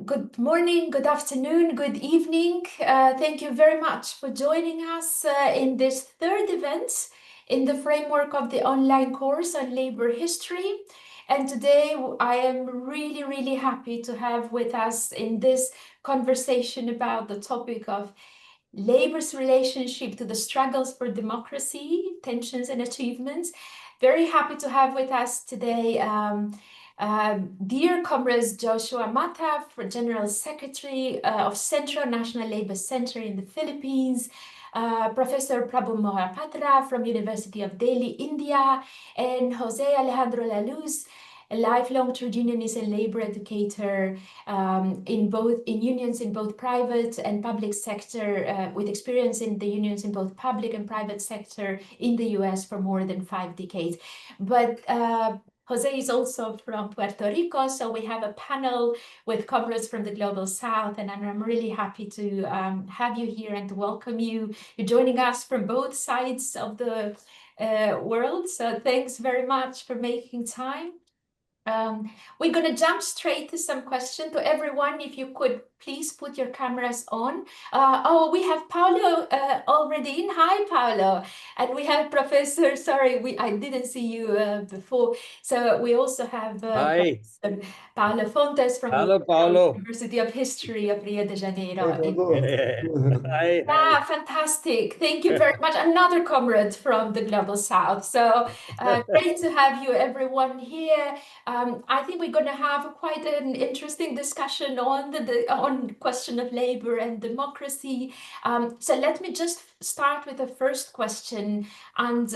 Good morning, good afternoon, good evening. Thank you very much for joining us in this third event in the framework of the online course on labor history. And today I am really happy to have with us in this conversation about the topic of labor's relationship to the struggles for democracy, tensions and achievements. Very happy to have with us today dear comrades Joshua Mata, General Secretary of Centro National Labor Center in the Philippines, Professor Prabhu Mohapatra from University of Delhi, India, and Jose Alejandro La Luz, a lifelong trade unionist and labor educator in unions in both private and public sector, with experience in the unions in both public and private sector in the US for more than 5 decades. But Jose is also from Puerto Rico, so we have a panel with comrades from the Global South, and I'm really happy to have you here and to welcome you. You're joining us from both sides of the world, so thanks very much for making time. We're going to jump straight to some questions. To everyone, if you could please put your cameras on. We have Paolo already in. Hi, Paolo. And we have Professor, sorry, I didn't see you before. So we also have Hi. Professor Paolo Fontes from Hello, Paolo. University of History of Rio de Janeiro. Hi. Yeah, fantastic. Thank you very much. Another comrade from the Global South. So great to have you, everyone, here. I think we're going to have quite an interesting discussion on the question of labor and democracy. So let me just start with the first question, and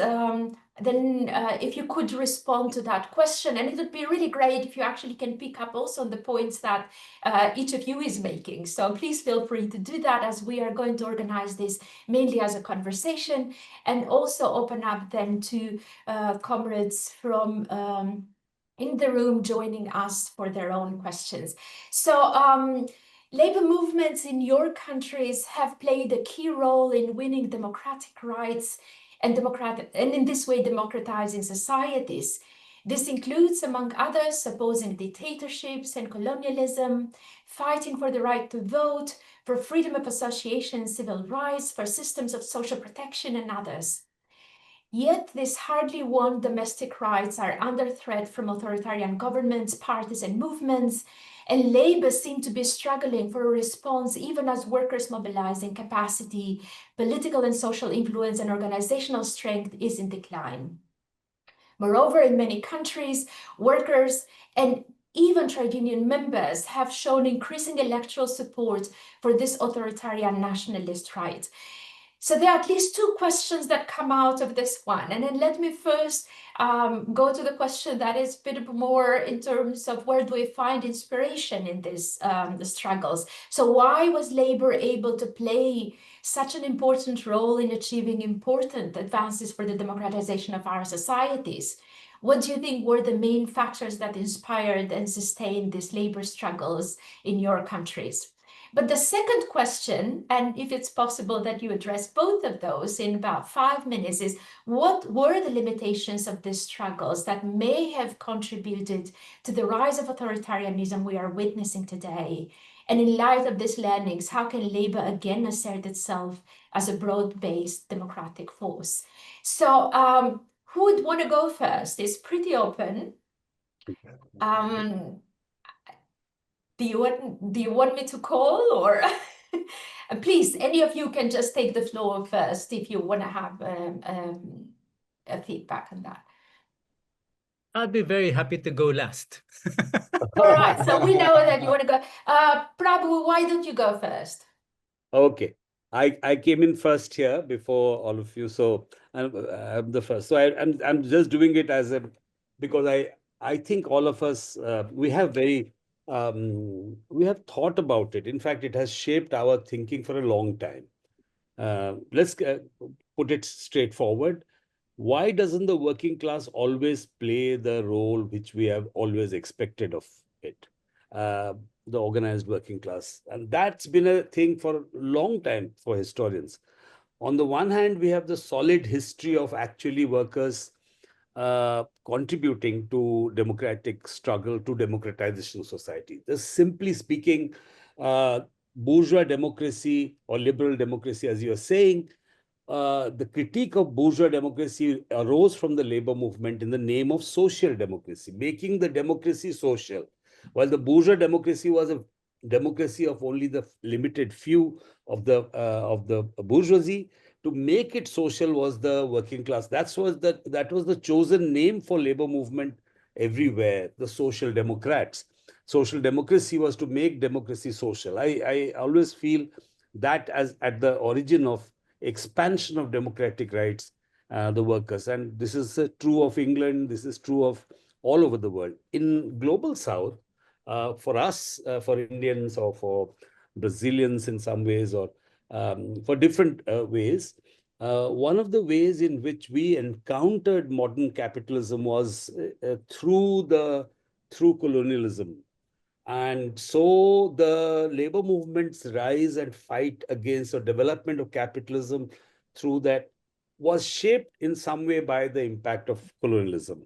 then if you could respond to that question. And it would be really great if you actually can pick up also on the points that each of you is making. So please feel free to do that, as we are going to organize this mainly as a conversation and also open up then to comrades from in the room joining us for their own questions. So labor movements in your countries have played a key role in winning democratic rights and in this way democratizing societies. This includes, among others, opposing dictatorships and colonialism, fighting for the right to vote, for freedom of association, civil rights, for systems of social protection, and others. Yet these hardly won domestic rights are under threat from authoritarian governments, parties, and movements, and labor seem to be struggling for a response even as workers' mobilizing capacity, political and social influence, and organizational strength is in decline. Moreover, in many countries, workers and even trade union members have shown increasing electoral support for this authoritarian nationalist right. So there are at least two questions that come out of this one. And then let me first go to the question that is a bit more in terms of where do we find inspiration in these the struggles. So why was labor able to play such an important role in achieving important advances for the democratization of our societies? What do you think were the main factors that inspired and sustained these labor struggles in your countries? But the second question, and if it's possible that you address both of those in about 5 minutes, is what were the limitations of these struggles that may have contributed to the rise of authoritarianism we are witnessing today? And in light of these learnings, how can labor again assert itself as a broad-based democratic force? So who would want to go first? It's pretty open. Do you want me to call, or please, any of you can just take the floor first if you want to have a feedback on that. I'll be very happy to go last. All right, so we know that you want to go. Prabhu, why don't you go first? Okay. I came in first here before all of you, so I'm the first. So I'm just doing it as a because I think all of us we have thought about it. In fact, it has shaped our thinking for a long time. Let's put it straightforward. Why doesn't the working class always play the role which we have always expected of it? The organized working class. And that's been a thing for a long time for historians. On the one hand, we have the solid history of actually workers contributing to democratic struggle, to democratization of society. Just simply speaking, bourgeois democracy or liberal democracy, as you are saying, the critique of bourgeois democracy arose from the labor movement in the name of social democracy, making the democracy social. While the bourgeois democracy was a democracy of only the limited few of the bourgeoisie, to make it social was the working class. That was the chosen name for labor movement everywhere. The social democrats. Social democracy was to make democracy social. I always feel that as at the origin of expansion of democratic rights, the workers. And this is true of England. This is true of all over the world. In global South, for us, for Indians or for Brazilians in some ways, or for different ways, one of the ways in which we encountered modern capitalism was through colonialism. And so the labor movements rise and fight against the development of capitalism through that was shaped in some way by the impact of colonialism.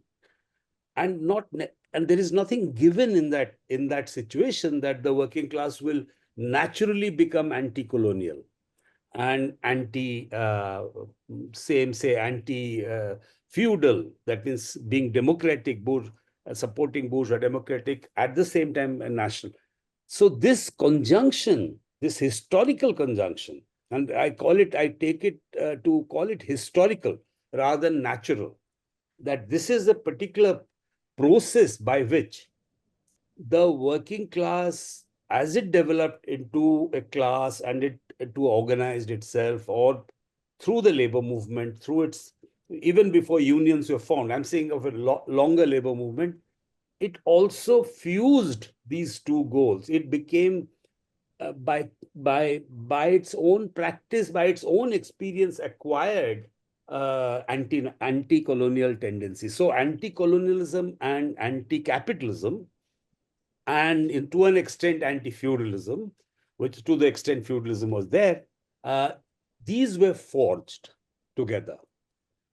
And not and there is nothing given in that situation that the working class will naturally become anti-colonial and anti feudal, that means being democratic, supporting bourgeois democratic, at the same time national. So this conjunction, this historical conjunction, and I take it to call it historical rather than natural, that this is a particular process by which the working class, as it developed into a class and it to organized itself, or through the labor movement, through its, even before unions were formed, I'm saying of a longer labor movement, it also fused these two goals. It became by its own practice, by its own experience, acquired anti-colonial tendencies. So anti-colonialism and anti-capitalism, and to an extent anti-feudalism, which to the extent feudalism was there, uh, these were forged together.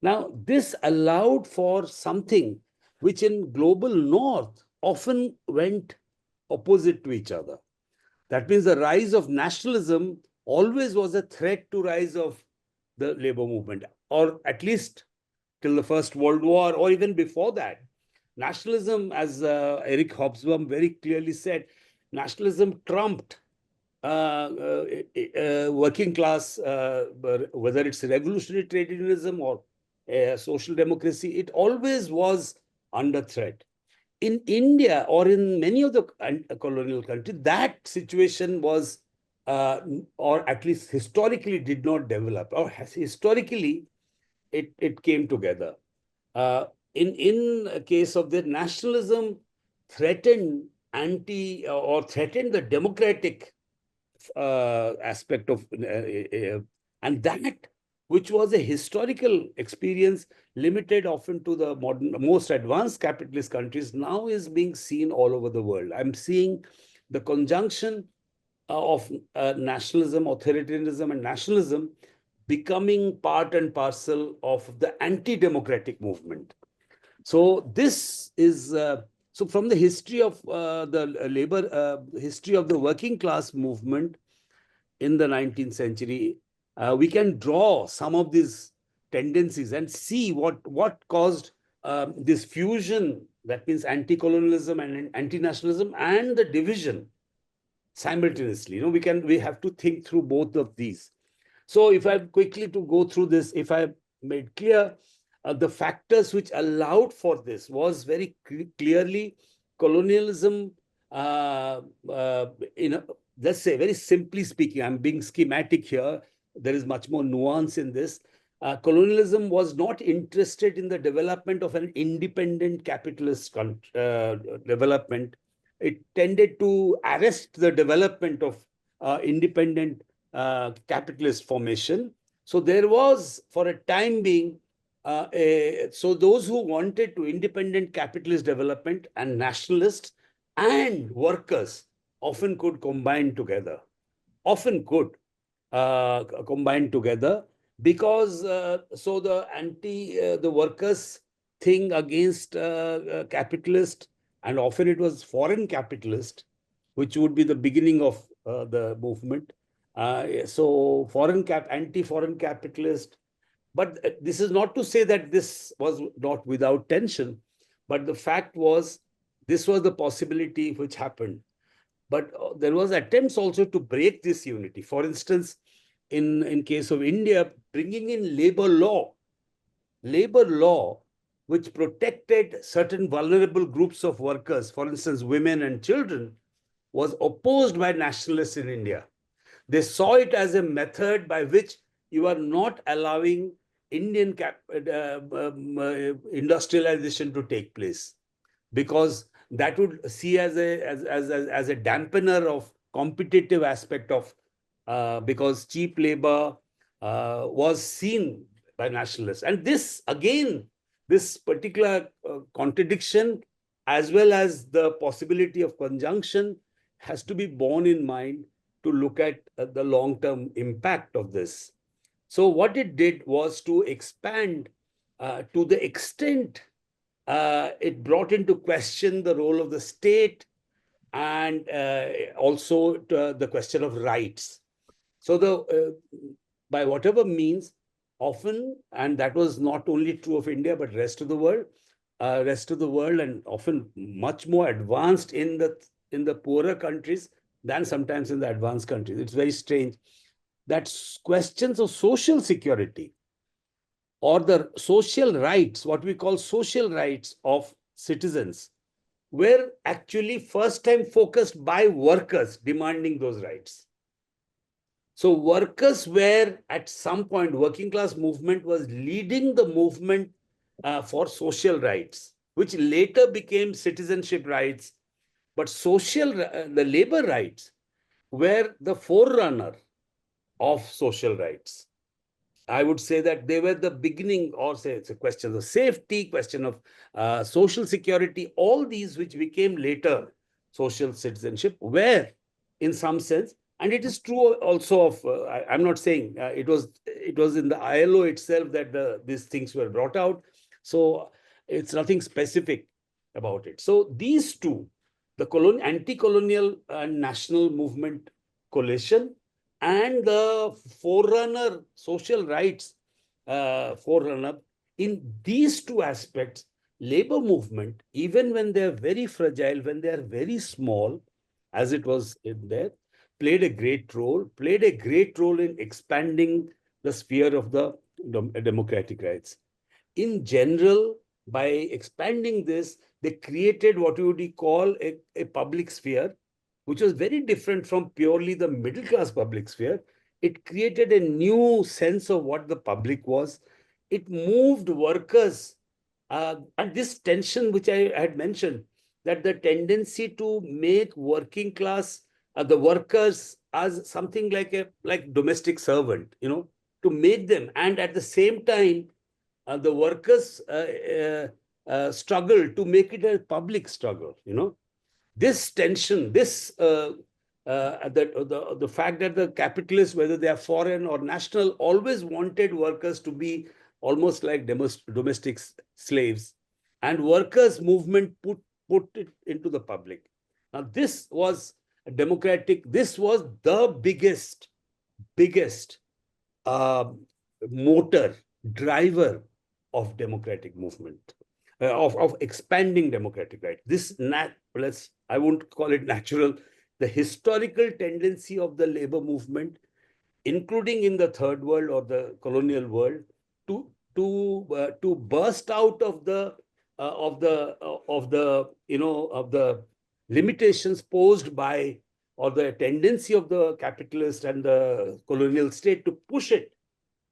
Now, this allowed for something which in global north often went opposite to each other. That means the rise of nationalism always was a threat to rise of the labor movement, or at least till the First World War, or even before that. Nationalism, as Eric Hobsbawm very clearly said, nationalism trumped working class, whether it's revolutionary trade unionism or social democracy, it always was under threat. In India or in many of the colonial countries, that situation was, or at least historically, did not develop, or historically, it came together. Uh, in a case of the nationalism, threatened or threatened the democratic aspect of and that which was a historical experience limited often to the modern most advanced capitalist countries, now is being seen all over the world. I'm seeing the conjunction of nationalism, authoritarianism, and nationalism becoming part and parcel of the anti-democratic movement. So this is so from the history of the labor history of the working class movement in the 19th century, we can draw some of these tendencies and see what caused this fusion, that means anti-colonialism and anti-nationalism, and the division simultaneously. We have to think through both of these. So if I quickly to go through this, if I made clear, the factors which allowed for this was very clearly colonialism. In let's say, very simply speaking, I'm being schematic here. There is much more nuance in this. Colonialism was not interested in the development of an independent capitalist development. It tended to arrest the development of independent capitalist formation. So there was, for a time being, so those who wanted to independent capitalist development and nationalists and workers often could combine together, often could combine together, because so the workers thing against capitalist, and often it was foreign capitalist, which would be the beginning of the movement. So anti-foreign capitalist. But this is not to say that this was not without tension, but the fact was this was the possibility which happened. But there was attempts also to break this unity. For instance, in case of India, bringing in labor law, which protected certain vulnerable groups of workers, for instance, women and children, was opposed by nationalists in India. They saw it as a method by which you are not allowing Indian industrialization to take place, because that would see as a dampener of competitive aspect of because cheap labor was seen by nationalists. And this again, this particular contradiction, as well as the possibility of conjunction, has to be borne in mind to look at the long-term impact of this. So what it did was to expand to the extent it brought into question the role of the state, and also the question of rights. So by whatever means, often, and that was not only true of India but rest of the world, and often much more advanced in the poorer countries than sometimes in the advanced countries. It's very strange that questions of social security or the social rights, what we call social rights of citizens, were actually first time focused by workers demanding those rights. So workers were at some point, working class movement was leading the movement for social rights, which later became citizenship rights. But the labor rights were the forerunner of social rights. I would say that they were the beginning, or say it's a question of safety, question of social security, all these which became later social citizenship were, in some sense, and it is true also of, I'm not saying it was in the ILO itself that these things were brought out. So it's nothing specific about it. So these two, the anti-colonial and national movement coalition, and the forerunner social rights forerunner, in these two aspects, labor movement, even when they are very fragile, when they are very small, as it was in there, played a great role in expanding the sphere of the democratic rights. In general, by expanding this, they created what you would call a public sphere, which was very different from purely the middle class public sphere. It created a new sense of what the public was. It moved workers, and this tension, which I had mentioned, that the tendency to make working class, the workers, as something like domestic servant, to make them, and at the same time, the workers struggle to make it a public struggle. This tension, the fact that the capitalists, whether they are foreign or national, always wanted workers to be almost like domestic slaves, and workers' movement put it into the public. Now, this was democratic. This was the biggest uh, motor, driver of democratic movement, of expanding democratic right. I won't call it natural, the historical tendency of the labor movement, including in the third world or the colonial world, to burst out of the limitations posed by, or the tendency of the capitalist and the colonial state to push it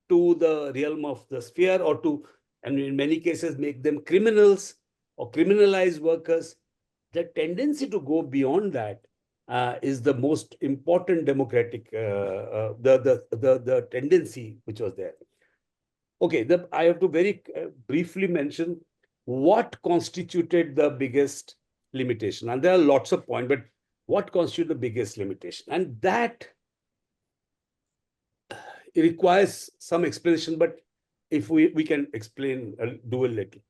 to the realm of the sphere, or to, and in many cases, make them criminals or criminalize workers. The tendency to go beyond that is the most important democratic, the tendency which was there. Okay, I have to very briefly mention what constituted the biggest limitation. And there are lots of points, but what constitutes the biggest limitation? And that requires some explanation, but if we can explain, do a little.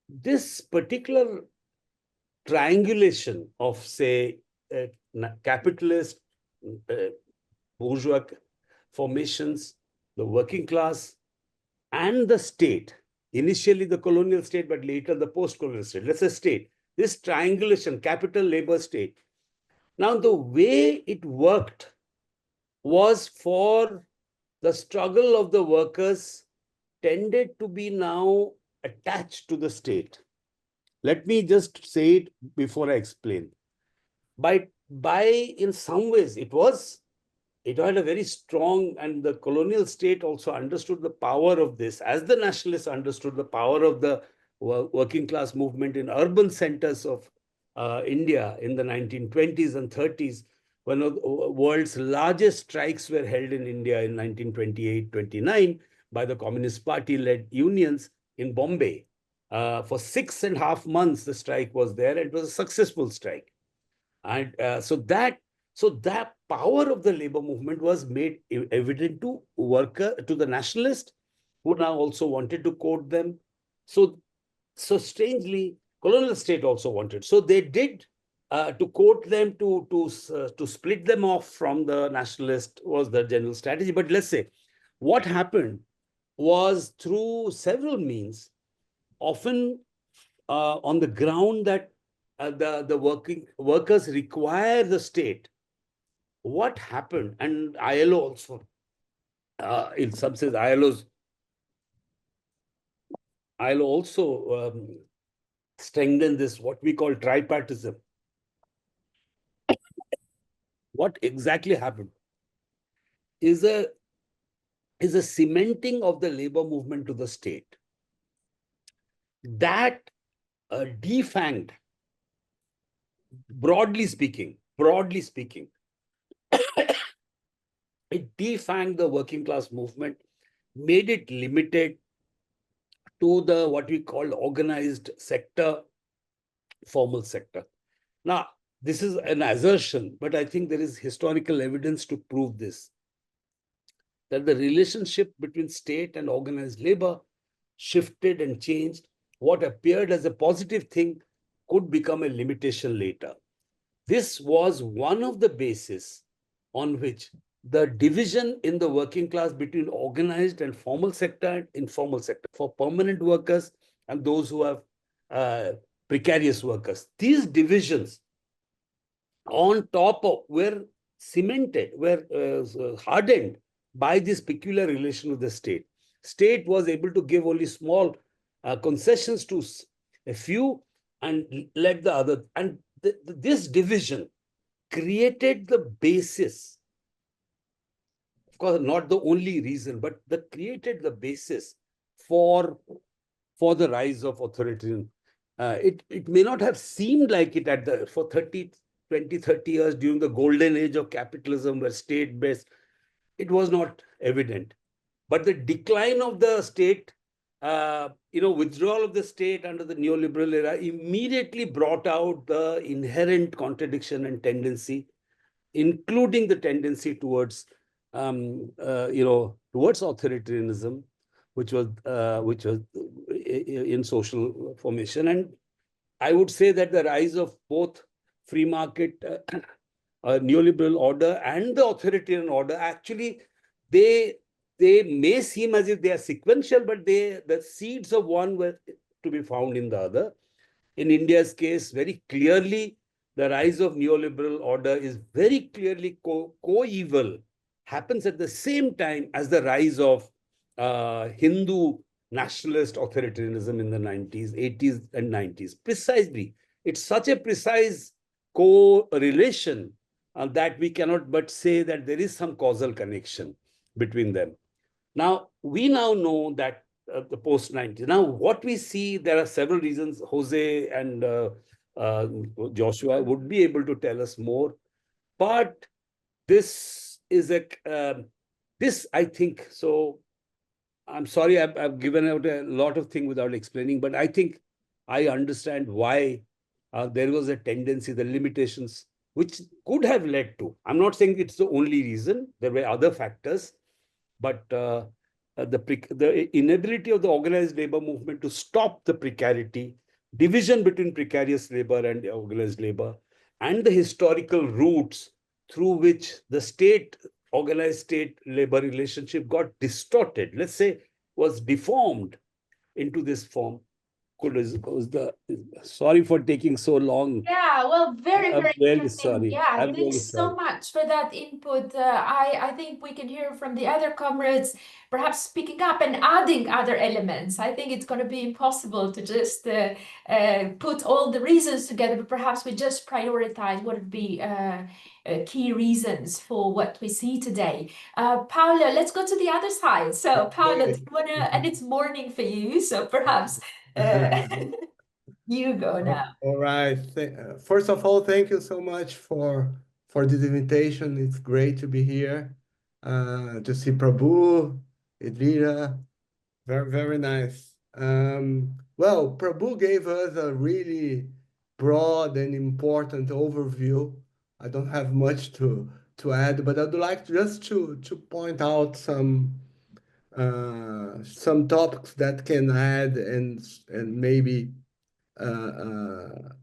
this particular triangulation of, say, capitalist, uh, bourgeois formations, the working class, and the state, initially the colonial state, but later the post-colonial state, let's say state, this triangulation, capital, labor, state. Now, the way it worked was for the struggle of the workers tended to be now attached to the state. Let me just say it before I explain. By in some ways, it had a very strong, and the colonial state also understood the power of this, as the nationalists understood the power of the working class movement in urban centers of India in the 1920s and 30s. One of the world's largest strikes were held in India in 1928-29 by the Communist Party-led unions in Bombay. For 6.5 months, the strike was there, and it was a successful strike. And so that power of the labor movement was made evident to the nationalists, who now also wanted to quote them. So strangely, colonial state also wanted. So they did, to quote them, to split them off from the nationalist was the general strategy. But let's say what happened was, through several means, often on the ground that the working workers require the state. What happened, and ILO also, in some sense, ILO also strengthened this, what we call tripartism. What exactly happened is a cementing of the labor movement to the state that defanged, broadly speaking, it defanged the working class movement, made it limited to the what we call organized sector, formal sector. Now, this is an assertion, but I think there is historical evidence to prove this, that the relationship between state and organized labor shifted and changed. What appeared as a positive thing could become a limitation later. This was one of the bases on which the division in the working class between organized and formal sector and informal sector, for permanent workers and those who have precarious workers. These divisions on top of were cemented, were hardened by this peculiar relation with the state. State was able to give only small concessions to a few and let the other. And this division created the basis, of course, not the only reason, but that created the basis for the rise of authoritarianism. It may not have seemed like it for 20-30 years during the golden age of capitalism, where state-based, it was not evident. But the decline of the state, withdrawal of the state under the neoliberal era immediately brought out the inherent contradiction and tendency, including the tendency towards, towards authoritarianism, which was in social formation. And I would say that the rise of both free market, neoliberal order and the authoritarian order, actually, they may seem as if they are sequential, but the seeds of one were to be found in the other. In India's case, very clearly, the rise of neoliberal order is very clearly co-evil, happens at the same time as the rise of Hindu nationalist authoritarianism in the 90s, 80s, and 90s. Precisely. It's such a precise correlation that we cannot but say that there is some causal connection between them. Now, we now know that the post-90s. Now, what we see, there are several reasons. Jose and Joshua would be able to tell us more. But this is this, I think, so I'm sorry I've given out a lot of things without explaining, but I think I understand why there was a tendency, the limitations, which could have led to. I'm not saying it's the only reason. There were other factors, but the inability of the organized labor movement to stop the precarity, division between precarious labor and organized labor, and the historical roots through which the organized state labor relationship got distorted, let's say, was deformed into this form. Sorry for taking so long. Yeah, well, very, I'm very really interesting. sorry. Yeah, I'm thanks really so sorry. much for that input. I think we can hear from the other comrades, perhaps speaking up and adding other elements. I think it's going to be impossible to just put all the reasons together, but perhaps we just prioritize what would be key reasons for what we see today. Paula, let's go to the other side. So, Paula, do Okay. you want to, and it's morning for you, so perhaps you go now. All right. First of all, thank you so much for this invitation. It's great to be here, to see Prabhu, Edvira. Very, very nice. Well, Prabhu gave us a really broad and important overview. I don't have much to add, but I'd like just to point out some topics that can add and maybe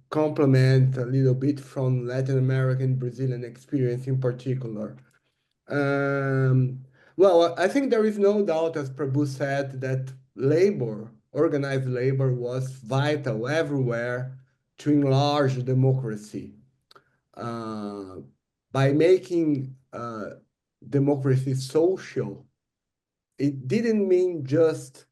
complement a little bit from Latin American Brazilian experience in particular. Um, well, I think there is no doubt, as Prabhu said, that labor, organized labor, was vital everywhere to enlarge democracy. Uh, by making democracy social, it didn't mean just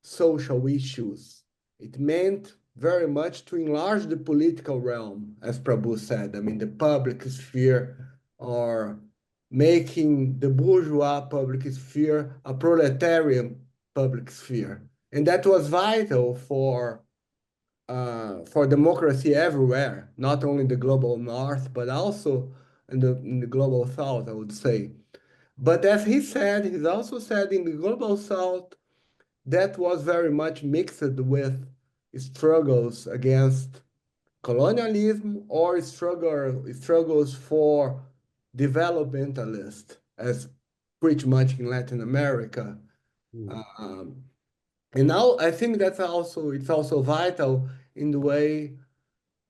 social issues. It meant very much to enlarge the political realm, as Prabhu said. I mean, the public sphere, or making the bourgeois public sphere a proletarian public sphere. And that was vital for democracy everywhere, not only in the global north, but also in the global south, I would say. But as he said, he's also said in the global south, that was very much mixed with struggles against colonialism or struggles for developmentalists, as pretty much in Latin America. Mm. Um, and now I think it's also vital in the way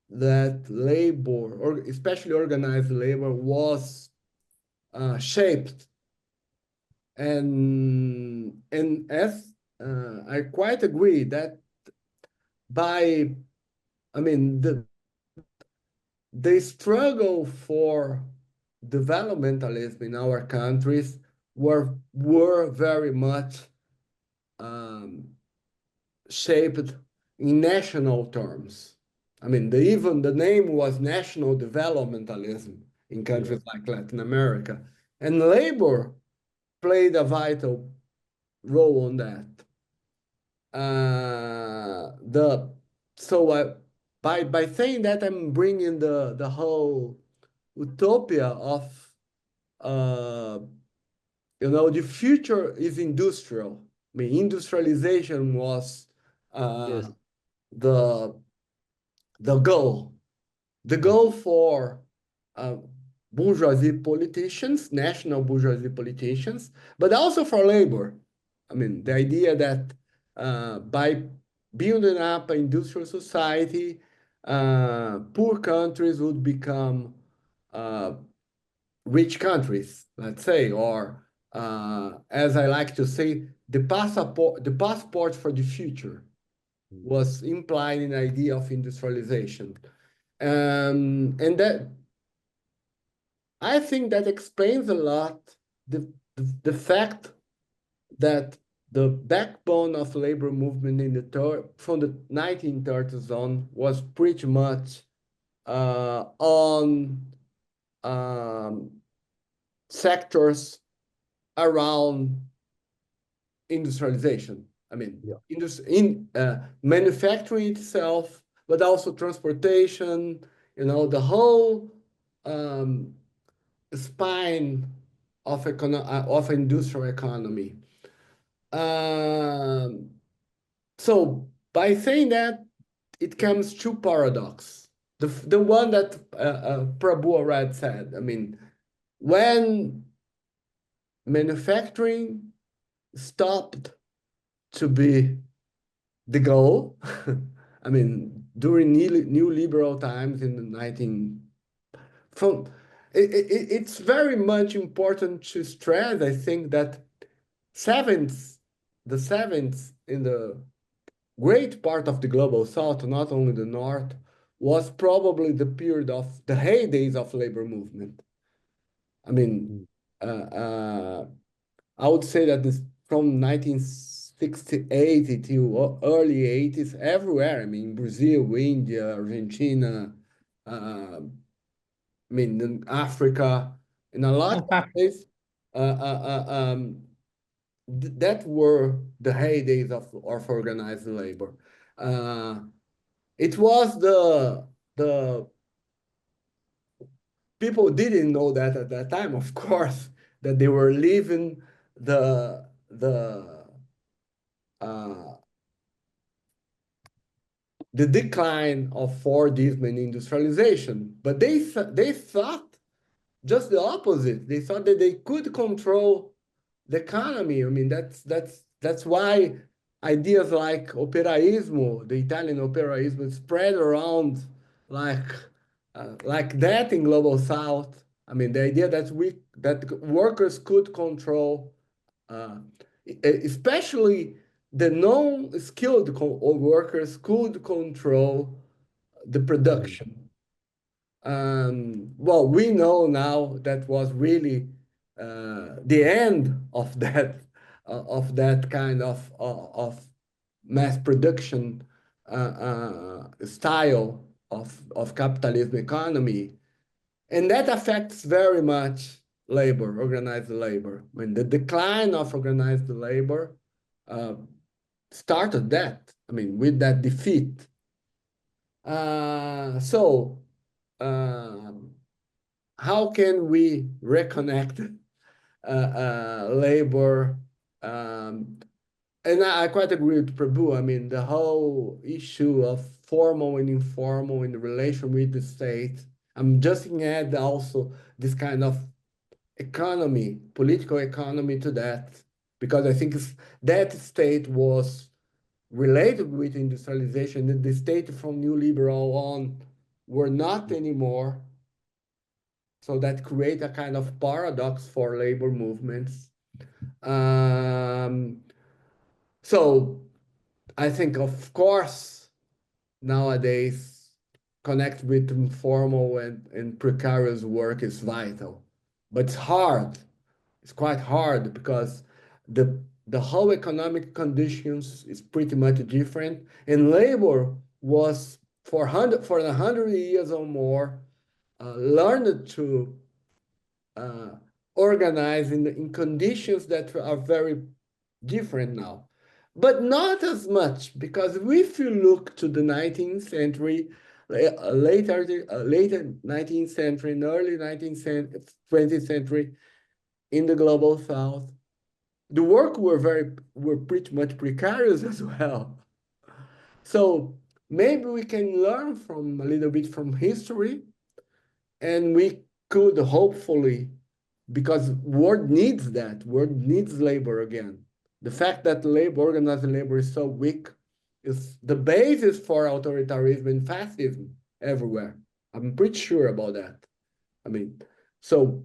that labor, or especially organized labor, was shaped. And as I quite agree that by, I mean, the struggle for developmentalism in our countries were very much um, shaped in national terms. I mean, even the name was national developmentalism in countries Yes. like Latin America, and labor played a vital role on that. The so by saying that, I'm bringing the whole utopia of uh, the future is industrial. I mean, industrialization was uh, Yes. the the goal. The goal for uh, bourgeoisie politicians, national bourgeoisie politicians, but also for labor. I mean, the idea that by building up an industrial society, poor countries would become uh, rich countries, let's say, or as I like to say, the passport for the future Mm. was implied in the idea of industrialization. And that I think that explains a lot the fact that the backbone of labor movement from the 1930s on was pretty much on um, sectors around industrialization. I mean, Yeah. in manufacturing itself, but also transportation. The whole um, spine of industrial economy. Um, so by saying that, it comes to paradox. The one that Prabhu already said. I mean, when manufacturing stopped to be the goal. I mean, during new liberal times in the 19 from it's very much important to stress, I think, that seventh the seventh in the great part of the global south, not only the north, was probably the period of the heydays of labor movement. I mean, Mm. I would say that this from 1968 to early 80s, everywhere. I mean, Brazil, India, Argentina, uh, I mean, in Africa, in a lot of Okay. places, that were the heydays of organized labor. Uh, it was the people didn't know that at that time, of course, that they were leaving the uh, the decline of Fordism and industrialization. But they thought just the opposite. They thought that they could control the economy. I mean, that's why ideas like operaismo, the Italian operaismo, spread around like like that in global south. I mean, the idea that workers could control, uh, especially the non-skilled workers could control the Mm. production. Well, we know now that was really the end of that kind of mass production style of capitalism economy, and that affects very much labor, organized labor. I mean, the decline of organized labor uh, started that. I mean, with that defeat. So. Um, how can we reconnect labor? Um, and I quite agree with Prabhu. I mean, the whole issue of formal and informal in the relation with the state. I'm just add also this kind of economy, political economy to that, because I think that state was related with industrialization. The state from New Liberal on were not anymore, so that create a kind of paradox for labor movements. Um, so I think, of course, nowadays, connect with informal and precarious work is vital, but it's hard. It's quite hard because the whole economic conditions is pretty much different, and labor was for 100 years or more learned to uh, organized in conditions that are very different now. But not as much, because if you look to the 19th century, later 19th century and early 20th century in the global south, the work were pretty much precarious as well. So maybe we can learn from a little bit from history, and we could hopefully, because world needs that. World needs labor again. The fact that labor, organized labor, is so weak is the basis for authoritarianism and fascism everywhere. I'm pretty sure about that. I mean, so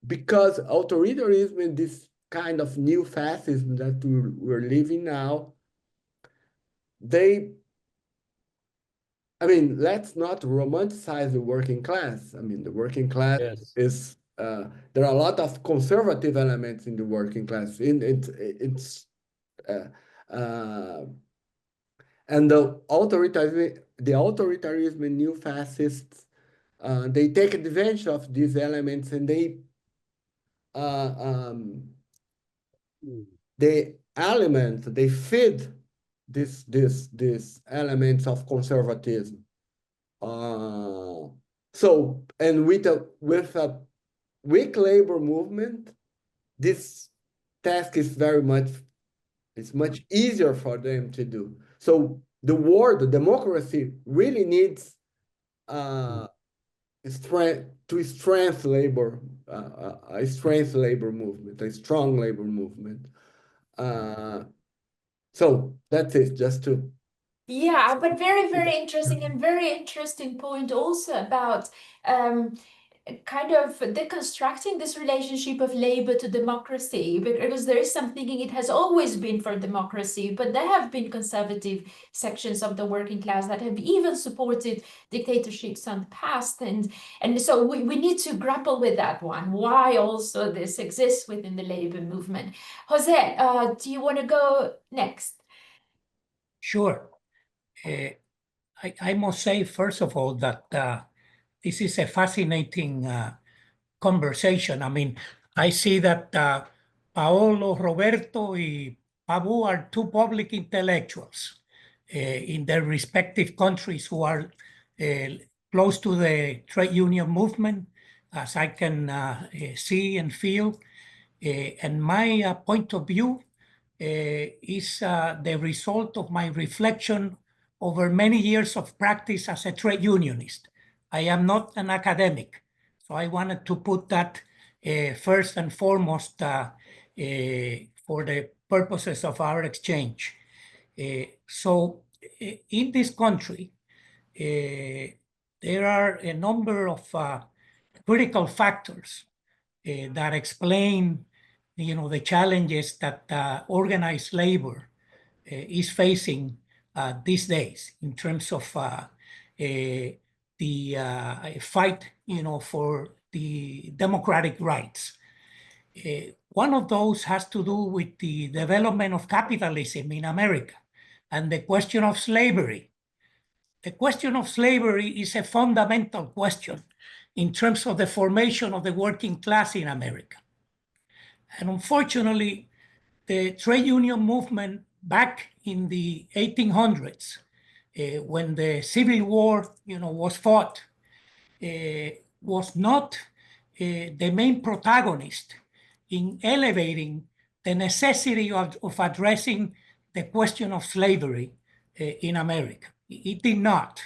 because authoritarianism and this kind of new fascism that we're living now, they, I mean, let's not romanticize the working class. I mean, the working class Yes. is there are a lot of conservative elements in the working class. It's uh, uh, and the authoritarianism and new fascists, they take advantage of these elements, and uh, um, Mm. they feed this elements of conservatism. Uh, so, and with a weak labor movement, this task is it's much easier for them to do. So the democracy really needs Mm. uh, to strength labor, a strength labor movement, a strong labor movement. So that's it, just to. Yeah, but very, very interesting and very interesting point also about um, kind of deconstructing this relationship of labor to democracy, because there is some thinking it has always been for democracy, but there have been conservative sections of the working class that have even supported dictatorships in the past, and so we need to grapple with that one, why also this exists within the labor movement. Jose, do you want to go next? Sure. I must say, first of all, that this is a fascinating conversation. I mean, I see that Paolo, Roberto, and Pabu are two public intellectuals in their respective countries who are close to the trade union movement, as I can see and feel. And my point of view is the result of my reflection over many years of practice as a trade unionist. I am not an academic, so I wanted to put that first and foremost for the purposes of our exchange. So in this country, there are a number of critical factors that explain, the challenges that organized labor is facing these days in terms of the fight, for the democratic rights. One of those has to do with the development of capitalism in America and the question of slavery. The question of slavery is a fundamental question in terms of the formation of the working class in America. And unfortunately, the trade union movement back in the 1800s, when the Civil War, was fought, was not the main protagonist in elevating the necessity of addressing the question of slavery in America. It did not.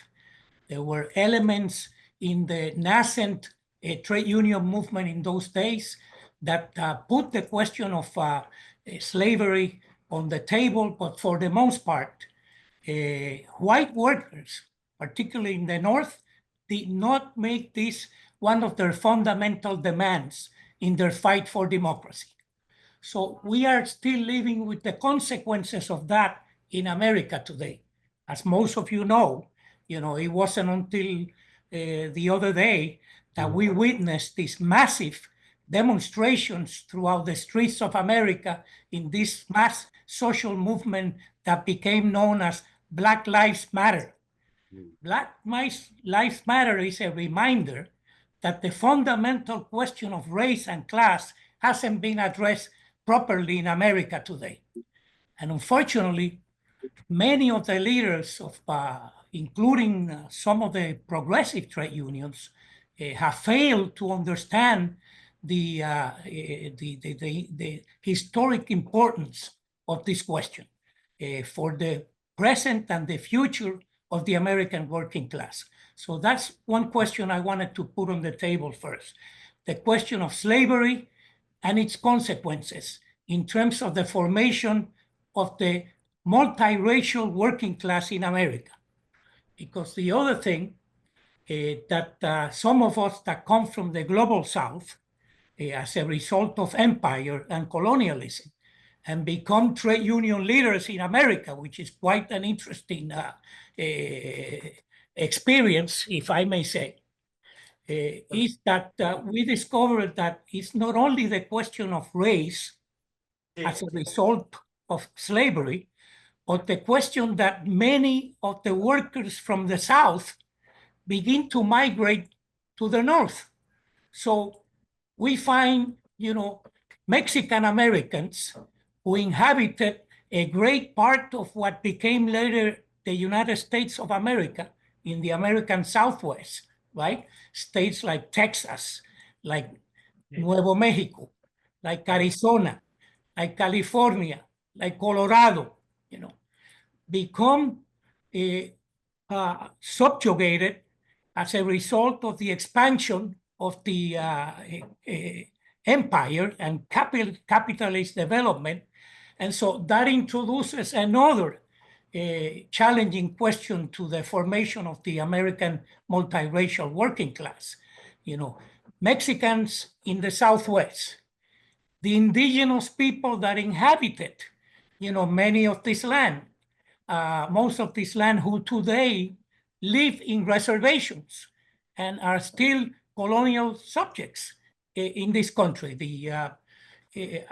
There were elements in the nascent trade union movement in those days that put the question of slavery on the table, but for the most part, white workers, particularly in the North, did not make this one of their fundamental demands in their fight for democracy. So we are still living with the consequences of that in America today. As most of you know, it wasn't until the other day that we witnessed these massive demonstrations throughout the streets of America in this mass social movement that became known as Black Lives Matter. Black Lives Matter is a reminder that the fundamental question of race and class hasn't been addressed properly in America today. And unfortunately, many of the leaders of, including some of the progressive trade unions, have failed to understand the historic importance of this question for the present and the future of the American working class. So that's one question I wanted to put on the table first. The question of slavery and its consequences in terms of the formation of the multiracial working class in America. Because the other thing that some of us that come from the global South as a result of empire and colonialism and become trade union leaders in America, which is quite an interesting experience, if I may say, is that we discovered that it's not only the question of race as a result of slavery, but the question that many of the workers from the South begin to migrate to the North. So we find, Mexican Americans who inhabited a great part of what became later the United States of America in the American Southwest, right? States like Texas, like Nuevo Mexico, like Arizona, like California, like Colorado, become subjugated as a result of the expansion of the empire and capitalist development. And so that introduces another challenging question to the formation of the American multiracial working class. Mexicans in the Southwest, the indigenous people that inhabited, many of this land, most of this land, who today live in reservations and are still colonial subjects in this country. The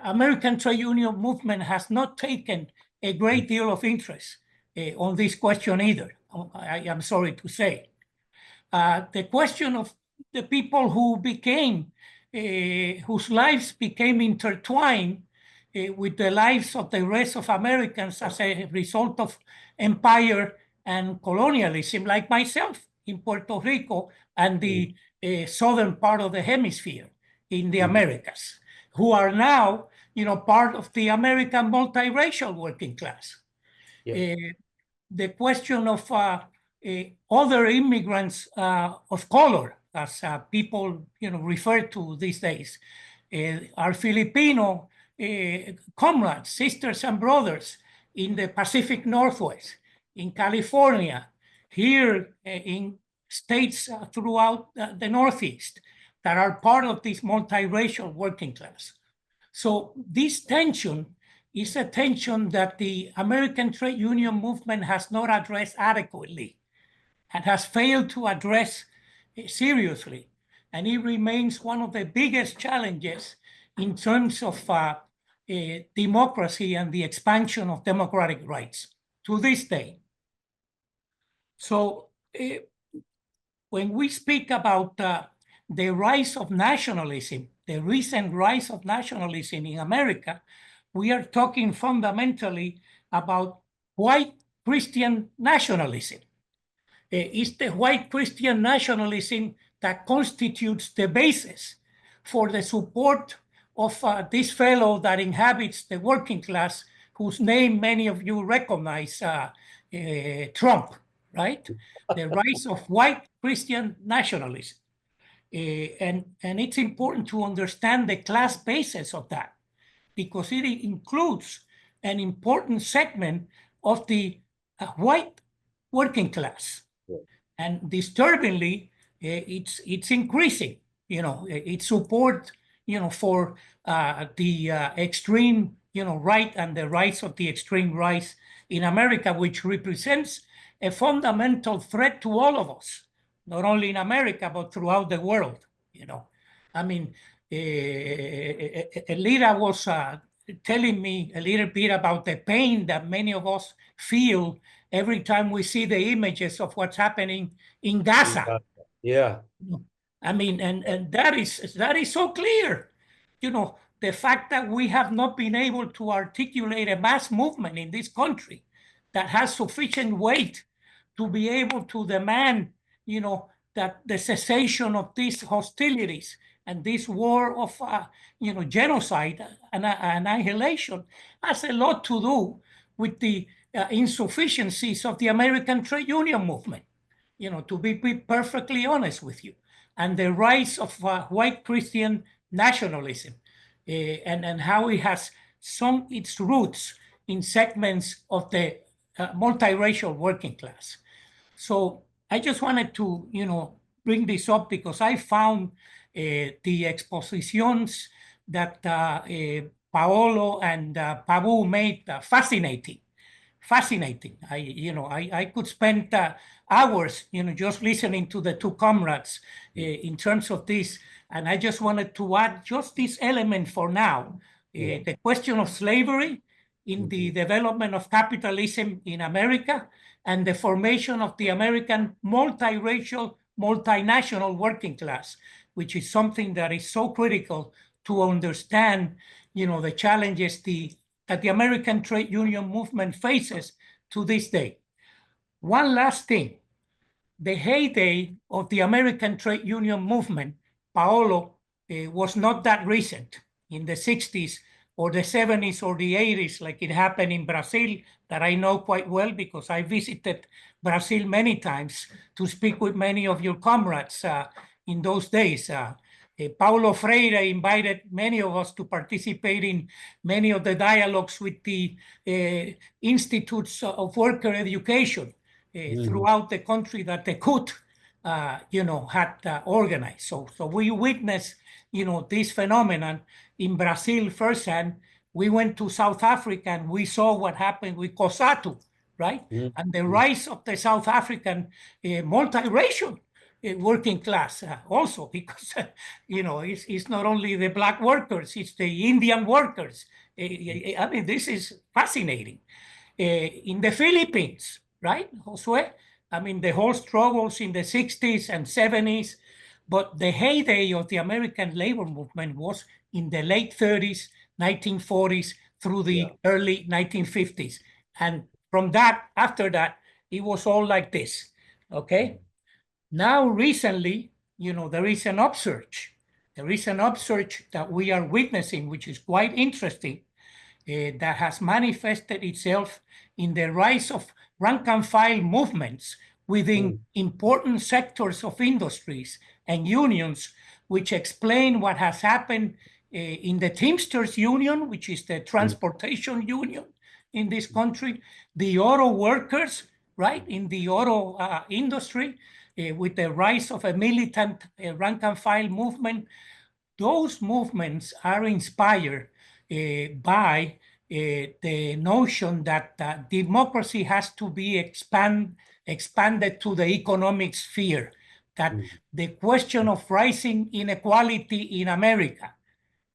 American trade union movement has not taken a great deal of interest on this question either, I am sorry to say. The question of the people who became, whose lives became intertwined with the lives of the rest of Americans as a result of empire and colonialism, like myself in Puerto Rico and the southern part of the hemisphere in the Americas, who are now, part of the American multiracial working class. Yeah. The question of other immigrants of color, as people refer to these days, are Filipino comrades, sisters and brothers in the Pacific Northwest, in California, here in states throughout the Northeast that are part of this multiracial working class. So this tension is a tension that the American trade union movement has not addressed adequately and has failed to address seriously. And it remains one of the biggest challenges in terms of democracy and the expansion of democratic rights to this day. So when we speak about the rise of nationalism, the recent rise of nationalism in America, we are talking fundamentally about white Christian nationalism. It's the white Christian nationalism that constitutes the basis for the support of this fellow that inhabits the working class, whose name many of you recognize, Trump, right? The rise of white Christian nationalism. And it's important to understand the class basis of that, because it includes an important segment of the white working class. Yeah. And disturbingly, it's increasing. It's support, for the extreme, right and the rise of the extreme right in America, which represents a fundamental threat to all of us, not only in America, but throughout the world. I mean, Elira was telling me a little bit about the pain that many of us feel every time we see the images of what's happening in Gaza. Yeah. I mean, and that is so clear. The fact that we have not been able to articulate a mass movement in this country that has sufficient weight to be able to demand, that the cessation of these hostilities and this war of, genocide and annihilation has a lot to do with the insufficiencies of the American trade union movement, to be perfectly honest with you, and the rise of white Christian nationalism, and how it has sunk its roots in segments of the multiracial working class. So I just wanted to, bring this up because I found the expositions that Paolo and Pabu made fascinating. I could spend hours, just listening to the two comrades in terms of this. And I just wanted to add just this element for now, the question of slavery in the development of capitalism in America and the formation of the American multiracial, multinational working class, which is something that is so critical to understand, the challenges that the American trade union movement faces to this day. One last thing, the heyday of the American trade union movement, Paolo, was not that recent, in the 60s or the 70s or the 80s, like it happened in Brazil, that I know quite well because I visited Brazil many times to speak with many of your comrades in those days. Paulo Freire invited many of us to participate in many of the dialogues with the institutes of worker education throughout the country that the CUT, had organized. So we witnessed, this phenomenon in Brazil firsthand. We went to South Africa and we saw what happened with COSATU, right? And the rise of the South African multiracial working class also, because, it's not only the Black workers, it's the Indian workers. I mean, this is fascinating. In the Philippines, right, Josue? I mean, the whole struggles in the 60s and 70s, but the heyday of the American labor movement was in the late 30s, 1940s through the early 1950s. And from that, after that, it was all like this, okay? Now, recently, there is an upsurge. There is an upsurge that we are witnessing, which is quite interesting, that has manifested itself in the rise of rank and file movements within important sectors of industries and unions, which explain what has happened in the Teamsters Union, which is the transportation union in this country, the auto workers, right, in the auto industry, with the rise of a militant rank and file movement. Those movements are inspired by the notion that democracy has to be expanded to the economic sphere, that the question of rising inequality in America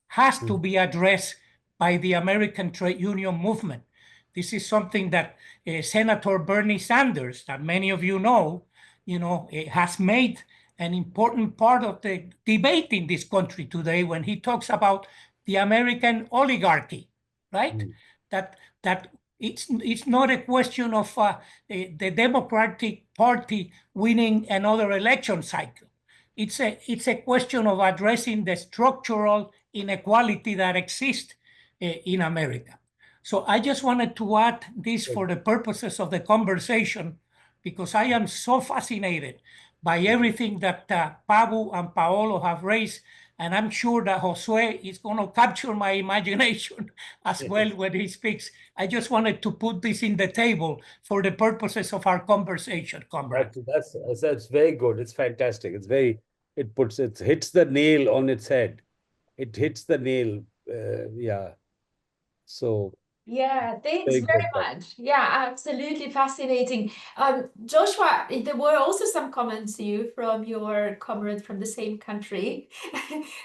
has to be addressed by the American trade union movement. This is something that Senator Bernie Sanders, that many of you know, has made an important part of the debate in this country today when he talks about the American oligarchy, right? That it's not a question of the Democratic Party winning another election cycle. It's a question of addressing the structural inequality that exists in America. So I just wanted to add this for the purposes of the conversation, because I am so fascinated by everything that Pabu and Paolo have raised, and I'm sure that Josue is going to capture my imagination as well when he speaks. I just wanted to put this in the table for the purposes of our conversation, comrade. That's very good. It's fantastic. It hits the nail on its head. It hits the nail. Yeah. So Yeah, thanks very very good. much. Yeah, absolutely fascinating. Joshua, there were also some comments to you from your comrade from the same country,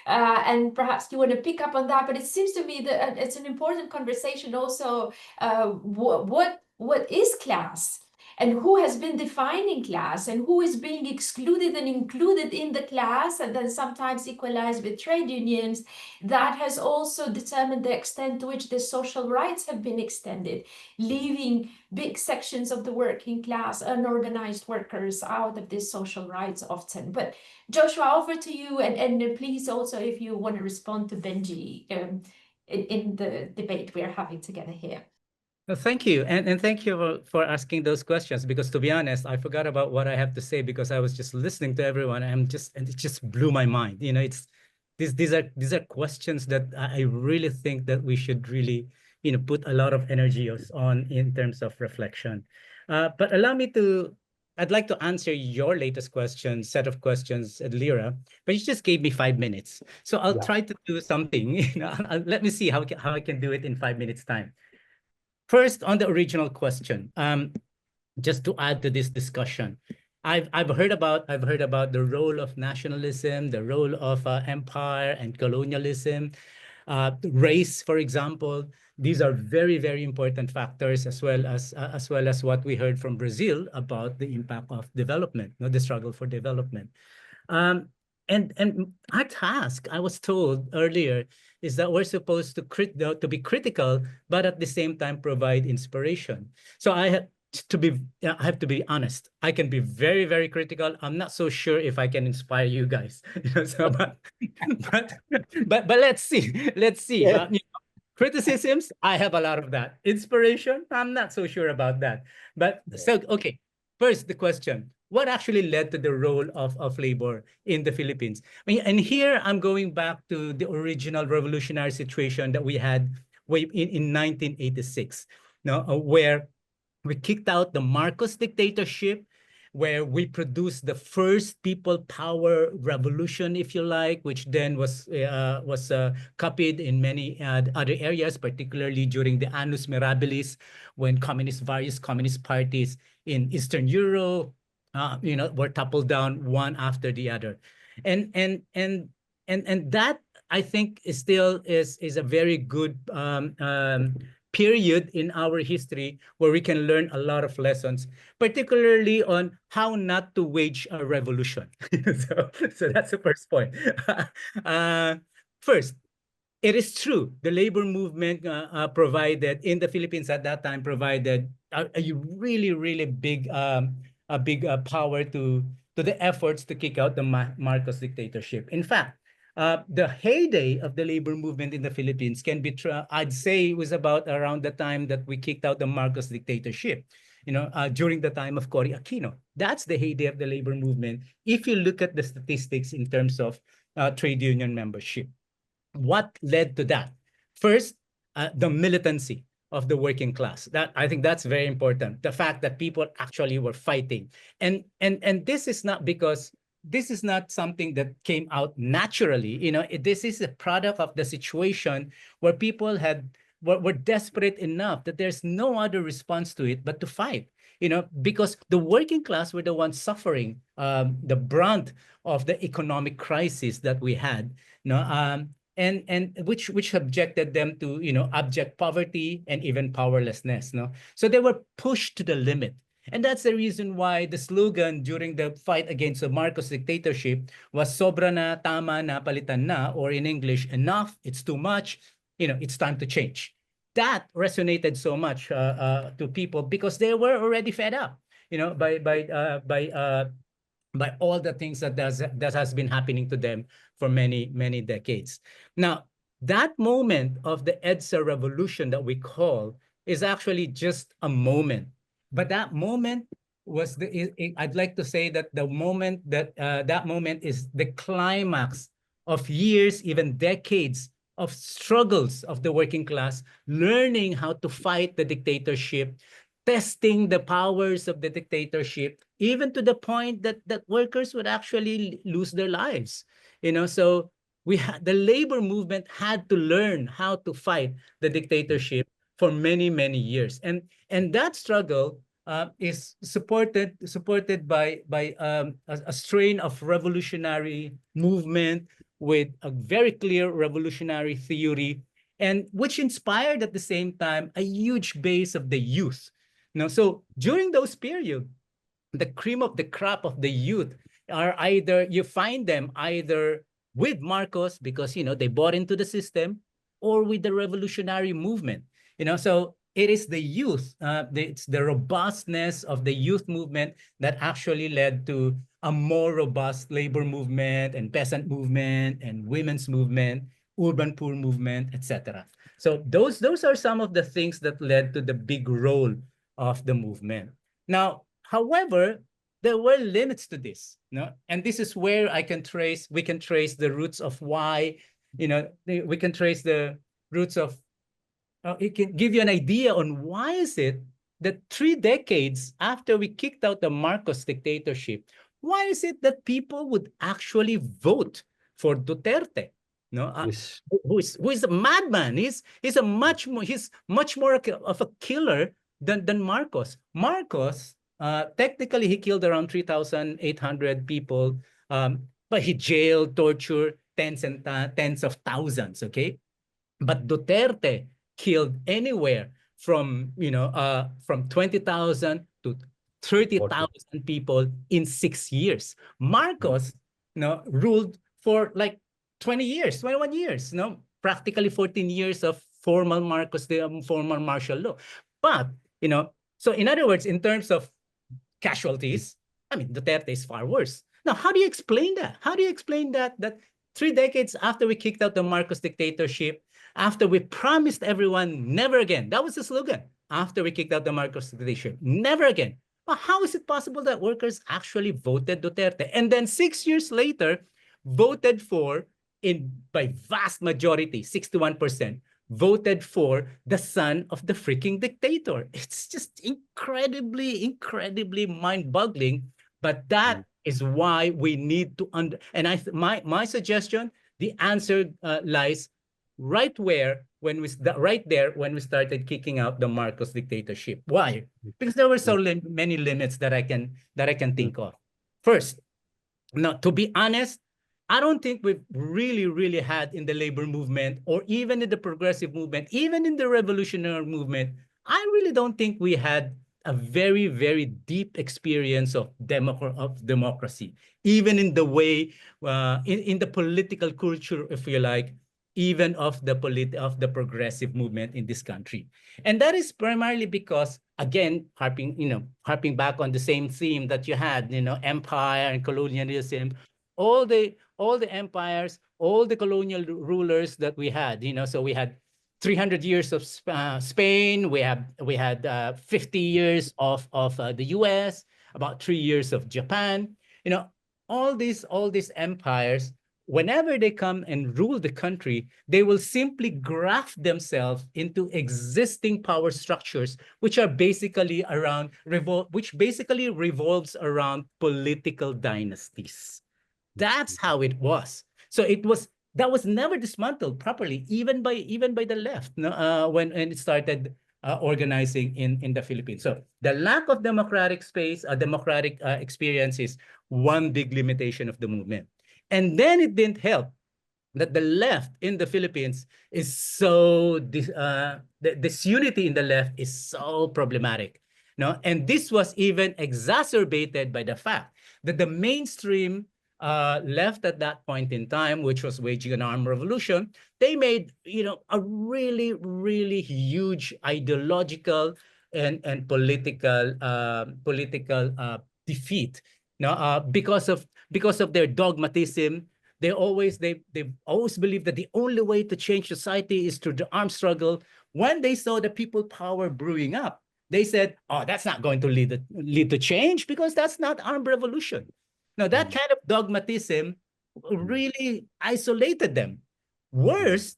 and perhaps you want to pick up on that. But it seems to me that it's an important conversation also. What is class? And who has been defining class, and who is being excluded and included in the class, and then sometimes equalized with trade unions. That has also determined the extent to which the social rights have been extended, leaving big sections of the working class, unorganized workers out of these social rights often. But Joshua, over to you, and please also, if you want to respond to Benji in the debate we're having together here. Well, thank you. And thank you for asking those questions, because to be honest, I forgot about what I have to say because I was just listening to everyone. And it just blew my mind. These are questions that I really think that we should really, put a lot of energy on in terms of reflection. But I'd like to answer your latest set of questions, Lira, but you just gave me 5 minutes. So I'll try to do something. Let me see how I can do it in 5 minutes time. First, on the original question, just to add to this discussion, I've heard about the role of nationalism, the role of empire and colonialism, race, for example. These are very, very important factors, as well as what we heard from Brazil about the impact of development, the struggle for development. And our task, I was told earlier, is that we're supposed to be critical, but at the same time provide inspiration. So I have to be honest. I can be very, very critical. I'm not so sure if I can inspire you guys. But let's see. Yeah. Criticisms, I have a lot of that. Inspiration, I'm not so sure about that. But so, okay. First, the question, what actually led to the role of labor in the Philippines. I mean, and here I'm going back to the original revolutionary situation that we had way in 1986, where we kicked out the Marcos dictatorship, where we produced the first people power revolution, if you like, which then was copied in many other areas, particularly during the Annus Mirabilis, when various communist parties in Eastern Europe, were toppled down one after the other, and that I think is a very good period in our history where we can learn a lot of lessons, particularly on how not to wage a revolution. So that's the first point. First, it is true the labor movement provided in the Philippines at that time provided a really big power to the efforts to kick out the Marcos dictatorship. In fact, the heyday of the labor movement in the Philippines can be, I'd say, was about around the time that we kicked out the Marcos dictatorship, during the time of Cory Aquino. That's the heyday of the labor movement, if you look at the statistics in terms of trade union membership. What led to that? First, the militancy of the working class. That I think that's very important. The fact that people actually were fighting, and this is not because this is not something that came out naturally. This is a product of the situation where people were desperate enough that there's no other response to it but to fight. Because the working class were the ones suffering the brunt of the economic crisis that we had. And which subjected them to abject poverty and even powerlessness. So they were pushed to the limit. And that's the reason why the slogan during the fight against the Marcos dictatorship was sobra na, tama na, palitan na, or in English, enough, it's too much, it's time to change. That resonated so much to people because they were already fed up, by all the things that has been happening to them for many, many decades. Now, that moment of the EDSA revolution that we call is actually just a moment. But that moment was I'd like to say that the moment that moment is the climax of years, even decades of struggles of the working class, learning how to fight the dictatorship, testing the powers of the dictatorship, even to the point that workers would actually lose their lives. So the labor movement had to learn how to fight the dictatorship for many, many years. And that struggle is supported by a strain of revolutionary movement with a very clear revolutionary theory, and which inspired at the same time a huge base of the youth. So during those periods, the cream of the crop of the youth are you find them either with Marcos because they bought into the system, or with the revolutionary movement. So it is the youth, it's the robustness of the youth movement that actually led to a more robust labor movement and peasant movement and women's movement, urban poor movement, etc. So those are some of the things that led to the big role of the movement. Now, however, there were limits to this, and this is where we can trace the roots of why, we can trace the roots of, it can give you an idea on why is it that 3 decades after we kicked out the Marcos dictatorship, why is it that people would actually vote for Duterte? Yes. Who is a madman? He's much more of a killer than Marcos. Marcos, technically, he killed around 3,800 people, but he jailed, tortured tens of thousands. Okay, but Duterte killed anywhere from 20,000 to 30,000 people in 6 years. Marcos, ruled for like 21 years, practically 14 years of formal formal martial law. But, so in other words, in terms of casualties, I mean, Duterte is far worse. Now, how do you explain that? How do you explain that 3 decades after we kicked out the Marcos dictatorship, after we promised everyone never again, that was the slogan, after we kicked out the Marcos dictatorship, never again But how is it possible that workers actually voted Duterte? And then 6 years later, voted for, by vast majority, 61%, voted for the son of the freaking dictator. It's just incredibly, incredibly mind-boggling. But that is why we need to and my suggestion, the answer lies right there when we started kicking out the Marcos dictatorship. Why? Because there were so many limits that I can think of. First, now, to be honest, I don't think we've really had in the labor movement or even in the progressive movement, even in the revolutionary movement, I really don't think we had a very, very deep experience of democracy, even in the way, in the political culture, if you like, even of the progressive movement in this country. And that is primarily because, again, harping back on the same theme that you had, empire and colonialism, all the empires, all the colonial rulers that we had, so we had 300 years of Spain, we had 50 years of the US, about 3 years of Japan, all these empires, whenever they come and rule the country, they will simply graft themselves into existing power structures, which are basically revolves around political dynasties. That's how it was. So that was never dismantled properly, even by the left, when it started organizing in the Philippines. So the lack of democratic space, democratic experience is one big limitation of the movement. And then it didn't help that the left in the Philippines is so this unity in the left is so problematic. And this was even exacerbated by the fact that the mainstream left at that point in time, which was waging an armed revolution, they made a really, really huge ideological and political defeat. Because of their dogmatism. They've always believed that the only way to change society is through the armed struggle. When they saw the people power brewing up, they said, "Oh, that's not going to lead to change because that's not armed revolution." Now, that kind of dogmatism really isolated them. Worse,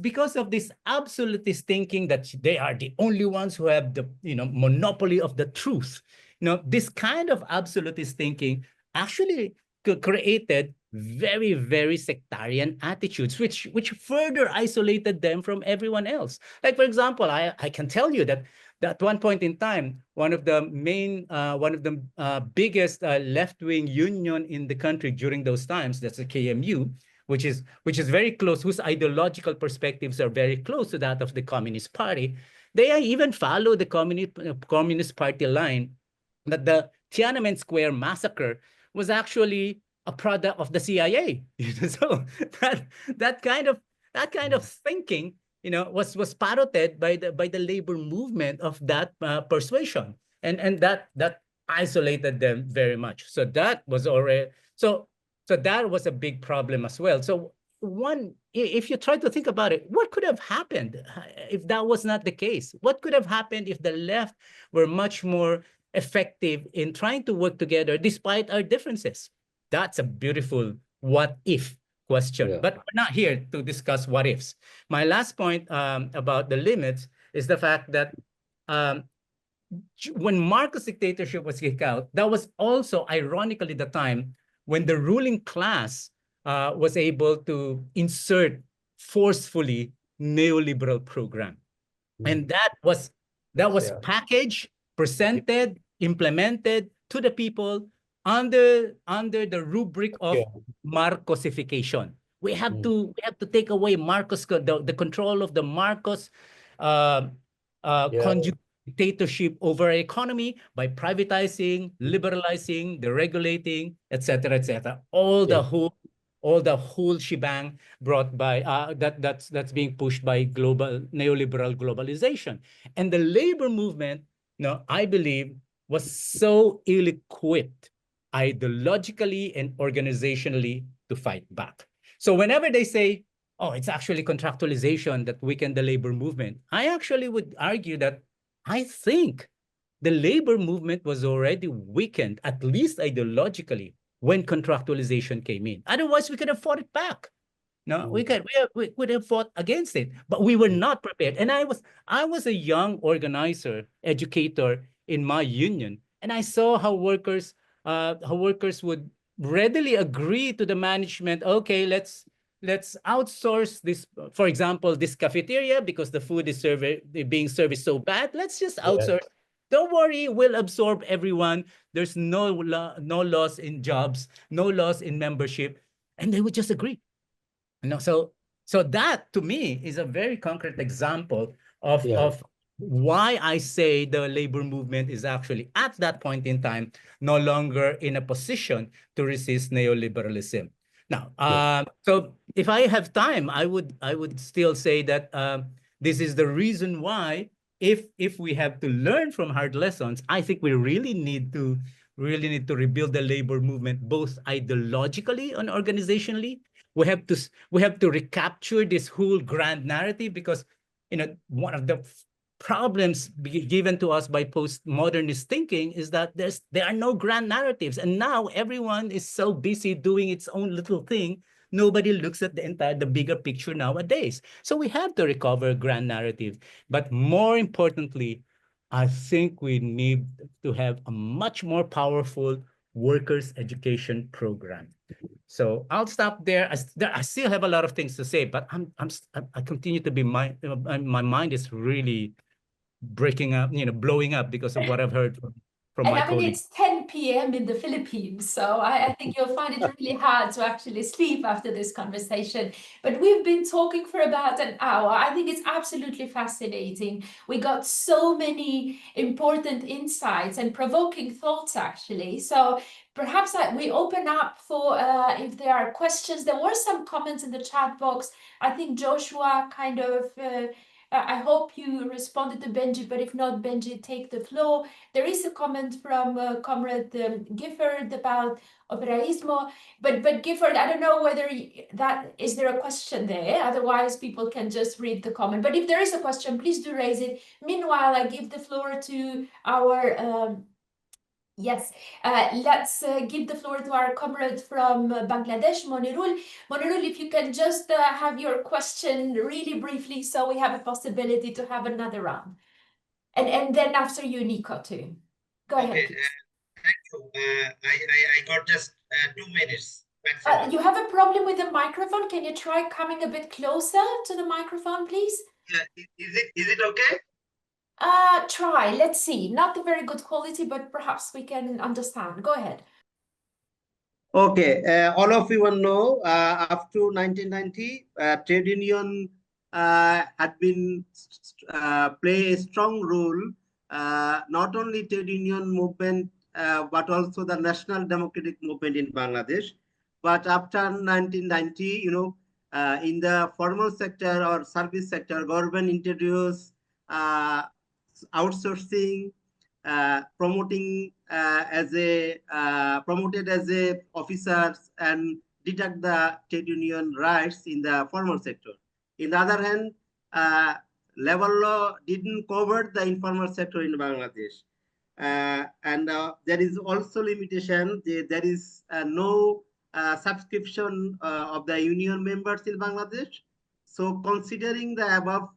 because of this absolutist thinking that they are the only ones who have the monopoly of the truth. This kind of absolutist thinking actually created very, very sectarian attitudes, which further isolated them from everyone else. Like, for example, I can tell you that at one point in time, one of the biggest left-wing union in the country during those times, that's the KMU, which is very close, whose ideological perspectives are very close to that of the Communist Party. They even follow the Communist Party line that the Tiananmen Square massacre was actually a product of the CIA. So that kind of thinking, was parroted by the labor movement of that persuasion, and that isolated them very much. So that was already so that was a big problem as well. So if you try to think about it, what could have happened if that was not the case? What could have happened if the left were much more effective in trying to work together despite our differences? That's a beautiful what if question. Yeah. But we're not here to discuss what ifs. My last point about the limits is the fact that when Marcos' dictatorship was kicked out, that was also ironically the time when the ruling class was able to insert forcefully neoliberal program. And that was packaged, presented, implemented to the people under the rubric of Marcosification. We have to take away Marcos, the control of the Marcos conjugal dictatorship over our economy by privatizing, liberalizing, deregulating, etc., etc. All the whole shebang brought by that's being pushed by global neoliberal globalization. And the labor movement, I believe, was so ill-equipped ideologically and organizationally to fight back. So whenever they say, oh, it's actually contractualization that weakened the labor movement, I actually would argue that I think the labor movement was already weakened, at least ideologically, when contractualization came in. Otherwise, we could have fought it back. No, we would have fought against it, but we were not prepared. And I was a young organizer, educator in my union, and I saw how workers would readily agree to the management. Okay, let's outsource this. For example, this cafeteria, because the food is being serviced so bad. Let's just outsource. Yes. Don't worry, we'll absorb everyone. There's no loss in jobs, no loss in membership, and they would just agree. So that to me is a very concrete example of why I say the labor movement is actually at that point in time no longer in a position to resist neoliberalism. Now, so if I have time, I would still say that this is the reason why if we have to learn from hard lessons, I think we really need to rebuild the labor movement both ideologically and organizationally. We have to recapture this whole grand narrative, because one of the problems given to us by postmodernist thinking is that there are no grand narratives, and now everyone is so busy doing its own little thing. Nobody looks at the bigger picture nowadays. So we have to recover grand narrative, but more importantly, I think we need to have a much more powerful workers' education program. So I'll stop there. I still have a lot of things to say, but I continue to be my mind is really breaking up, blowing up because of what I've heard from my colleagues. It's 10 p.m. in the Philippines, so I think you'll find it really hard to actually sleep after this conversation. But we've been talking for about an hour. I think it's absolutely fascinating. We got so many important insights and provoking thoughts, actually. So perhaps we open up for if there are questions. There were some comments in the chat box. I think Joshua kind of... I hope you responded to Benji, but if not, Benji, take the floor. There is a comment from Comrade Gifford about authoritarianism, but Gifford, I don't know whether is there a question there? Otherwise, people can just read the comment. But if there is a question, please do raise it. Meanwhile, I give the floor to our... Yes, let's give the floor to our comrade from Bangladesh, Monirul. Monirul, if you can just have your question really briefly, so we have a possibility to have another round. And then after you, Nico, too. Go ahead. Okay, thank you. I got just 2 minutes. You have a problem with the microphone. Can you try coming a bit closer to the microphone, please? Is it okay? Try. Let's see. Not a very good quality, but perhaps we can understand. Go ahead. Okay. All of you will know, up to 1990, trade union had been play a strong role, not only trade union movement, but also the national democratic movement in Bangladesh. But after 1990, in the formal sector or service sector, government introduced outsourcing, promoted as a officers, and deduct the trade union rights in the formal sector. In the other hand, labor law didn't cover the informal sector in Bangladesh. And there is also limitation. There is no subscription of the union members in Bangladesh. So considering the above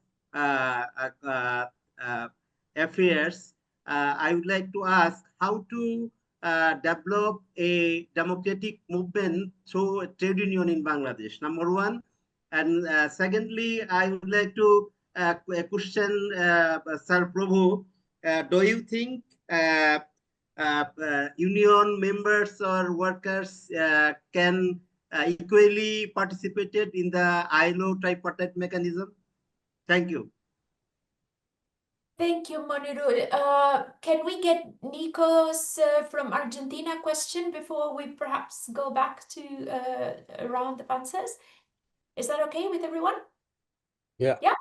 affairs, I would like to ask how to develop a democratic movement through a trade union in Bangladesh, number one. And secondly, I would like to question Sir Prabhu, do you think union members or workers can equally participate in the ILO tripartite mechanism? Thank you. Thank you, Monirul. Can we get Nico's from Argentina question before we perhaps go back to a round of answers? Is that okay with everyone? Yeah. Yeah.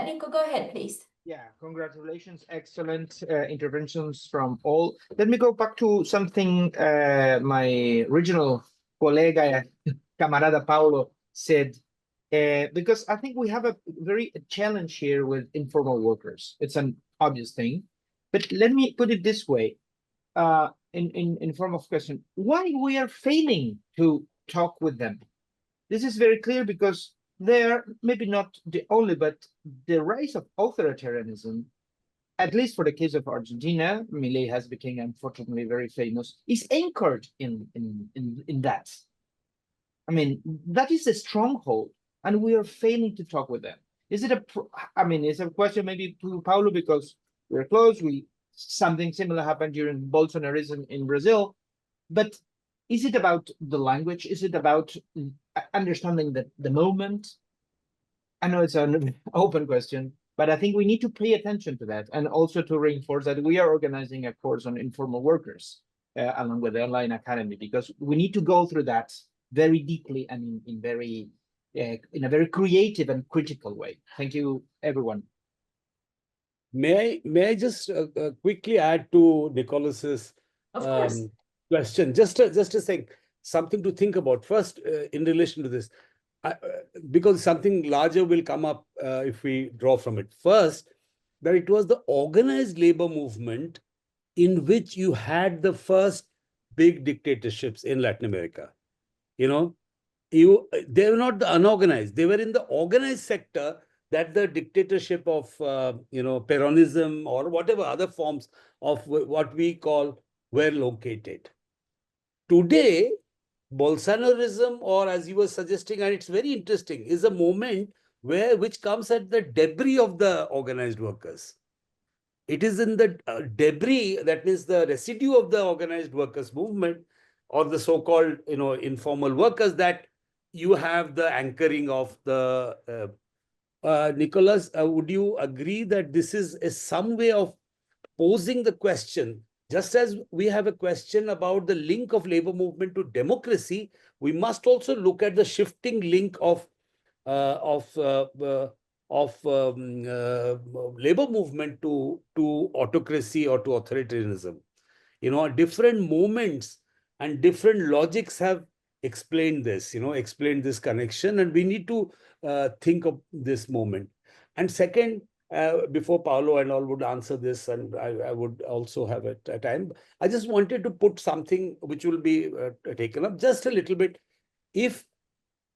Nico, go ahead, please. Yeah, congratulations. Excellent interventions from all. Let me go back to something my original colleague, Camarada Paulo, said. Because I think we have a very challenge here with informal workers. It's an obvious thing. But let me put it this way, in form of question, why we are failing to talk with them? This is very clear because they're maybe not the only, but the rise of authoritarianism, at least for the case of Argentina, Milei has become unfortunately very famous, is anchored in that. I mean, that is a stronghold, and we are failing to talk with them. Is it I mean, it's a question maybe to Paulo because we're close. Something similar happened during Bolsonarism in Brazil, but is it about the language? Is it about understanding the moment? I know it's an open question, but I think we need to pay attention to that, and also to reinforce that we are organizing a course on informal workers along with the online academy, because we need to go through that very deeply and in a very creative and critical way. Thank you, everyone. May I just quickly add to Nicholas's Of course. question? Just a thing, something to think about. First, in relation to this, because something larger will come up if we draw from it. First, that it was the organized labor movement in which you had the first big dictatorships in Latin America. You know, they were not the unorganized; they were in the organized sector that the dictatorship of Peronism or whatever other forms of what we call were located. Today, Bolsonarism, or as you were suggesting, and it's very interesting, is a moment which comes at the debris of the organized workers. It is in the debris, that means the residue of the organized workers movement, or the so-called informal workers, that you have the anchoring of the Nicholas, would you agree that this is some way of posing the question? Just as we have a question about the link of labor movement to democracy, we must also look at the shifting link of labor movement to autocracy or to authoritarianism. Different moments and different logics have explained this, explained this connection, and we need to think of this moment. And second, before Paolo and all would answer this, and I would also have a time, I just wanted to put something which will be taken up just a little bit. If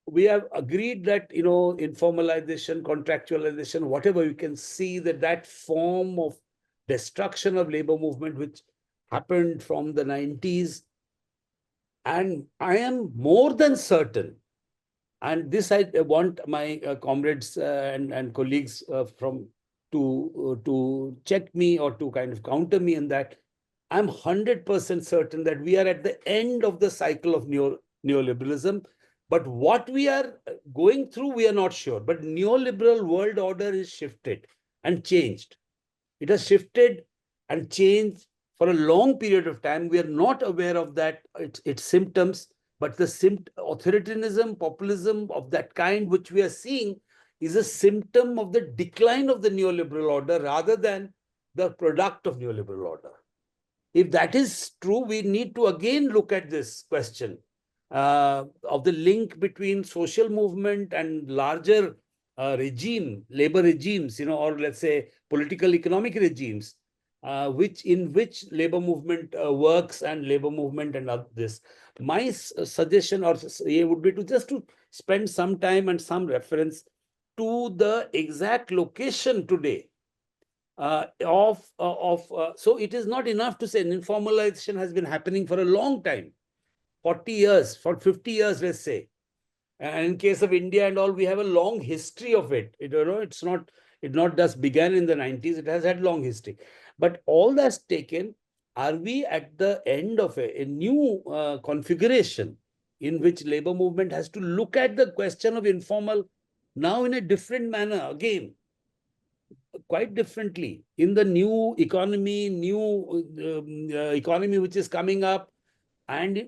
we have agreed that, informalization, contractualization, whatever, you can see that form of destruction of labor movement which happened from the 90s, and I am more than certain, and this I want my comrades and colleagues to check me or to kind of counter me in that. I'm 100% certain that we are at the end of the cycle of neoliberalism. But what we are going through, we are not sure. But neoliberal world order is shifted and changed. It has shifted and changed for a long period of time. We are not aware of that, its symptoms, but the authoritarianism, populism of that kind which we are seeing is a symptom of the decline of the neoliberal order rather than the product of neoliberal order. If that is true, we need to again look at this question of the link between social movement and larger labor regimes, or let's say political economic regimes, in which labor movement works and labor movement and this. My suggestion or would be to spend some time and some reference to the exact location today so it is not enough to say informalization has been happening for a long time, 40 years, for 50 years, let's say. And in case of India and all, we have a long history of it. It not just began in the 90s, it has had long history. But all that's taken, are we at the end of a new configuration in which labor movement has to look at the question of informal now in a different manner again? Quite differently in the new economy, economy which is coming up, and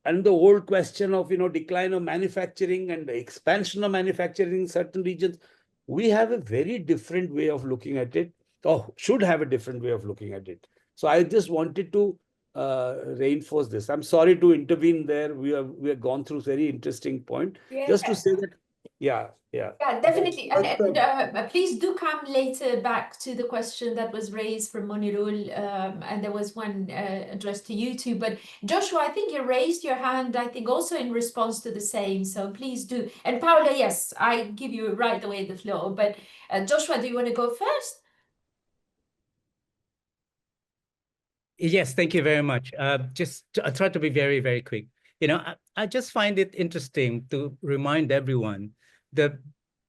the old question of decline of manufacturing and the expansion of manufacturing in certain regions. We have a very different way of looking at it, or should have a different way of looking at it. So I just wanted to reinforce this. I'm sorry to intervene there. We have gone through very interesting point. Yeah. Just to say that Yeah, yeah. Yeah, definitely. But, And please do come later back to the question that was raised from Monirul, and there was one addressed to you too. But Joshua, I think you raised your hand, I think also in response to the same. So please do. And Paula, yes, I give you right away the floor. But Joshua, do you want to go first? Yes, thank you very much. I'll try to be very, very quick. I just find it interesting to remind everyone that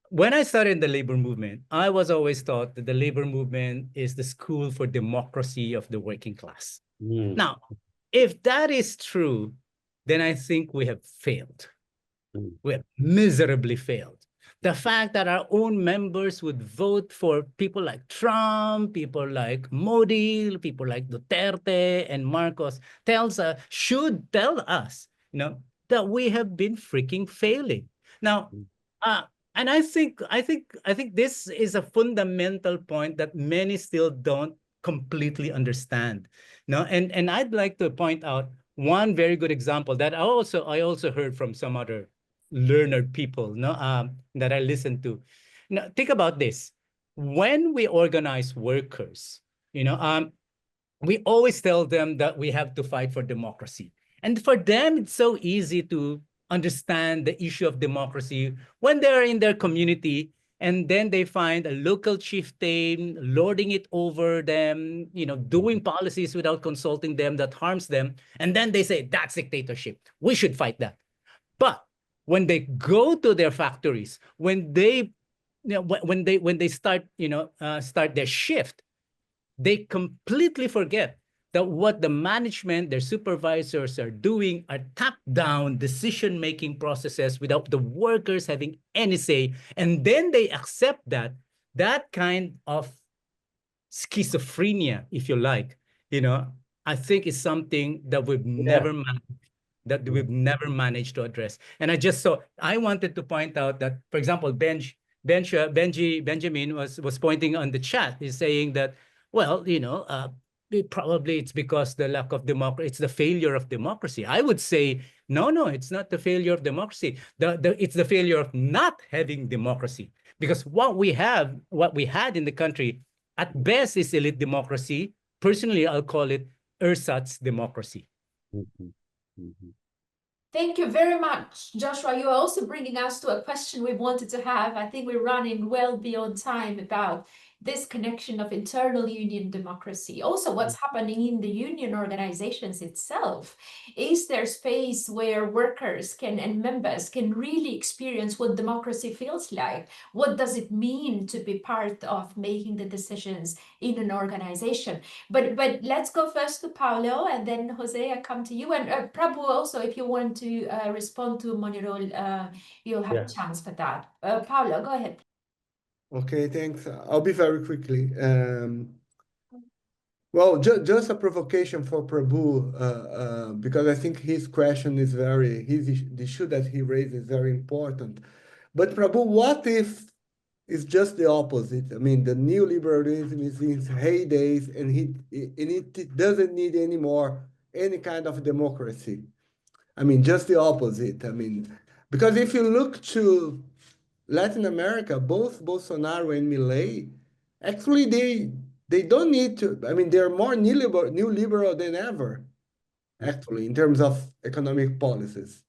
when I started the labor movement, I was always taught that the labor movement is the school for democracy of the working class. Now, if that is true, then I think we have failed. We have miserably failed. The fact that our own members would vote for people like Trump, people like Modi, people like Duterte and Marcos should tell us, that we have been freaking failing. Now, and I think this is a fundamental point that many still don't completely understand. And I'd like to point out one very good example that I also heard from some other learned people that I listen to. Now, think about this. When we organize workers, we always tell them that we have to fight for democracy. And for them, it's so easy to understand the issue of democracy when they're in their community and then they find a local chieftain lording it over them, doing policies without consulting them that harms them. And then they say, that's dictatorship. We should fight that. But when they go to their factories, when they start start their shift, they completely forget that what the management, their supervisors are doing are top-down decision-making processes without the workers having any say. And then they accept that kind of schizophrenia, if you like, I think is something that we've never managed to address. And I wanted to point out that, for example, Benjamin was pointing on the chat, is saying that, well, probably it's because the lack of democracy, it's the failure of democracy. I would say, no, it's not the failure of democracy. It's the failure of not having democracy. Because what we had in the country, at best, is elite democracy. Personally, I'll call it ersatz democracy. Thank you very much, Joshua. You're also bringing us to a question we wanted to have. I think we're running well beyond time about this connection of internal union democracy. Also, what's happening in the union organizations itself. Is there space where workers and members can really experience what democracy feels like? What does it mean to be part of making the decisions in an organization? But let's go first to Paulo, and then Jose, I come to you. And Prabhu, also, if you want to respond to Monirol, you'll have a chance for that. Paulo, go ahead. Okay, thanks. I'll be very quickly. Well, just a provocation for Prabhu, because I think his question is the issue that he raised is very important. But Prabhu, what if it's just the opposite? I mean, the neoliberalism is in its heydays and it doesn't need anymore any kind of democracy. I mean, just the opposite. I mean, because if you look to Latin America, both Bolsonaro and Milei, actually they don't need to. I mean, they're more neoliberal than ever, actually, in terms of economic policies.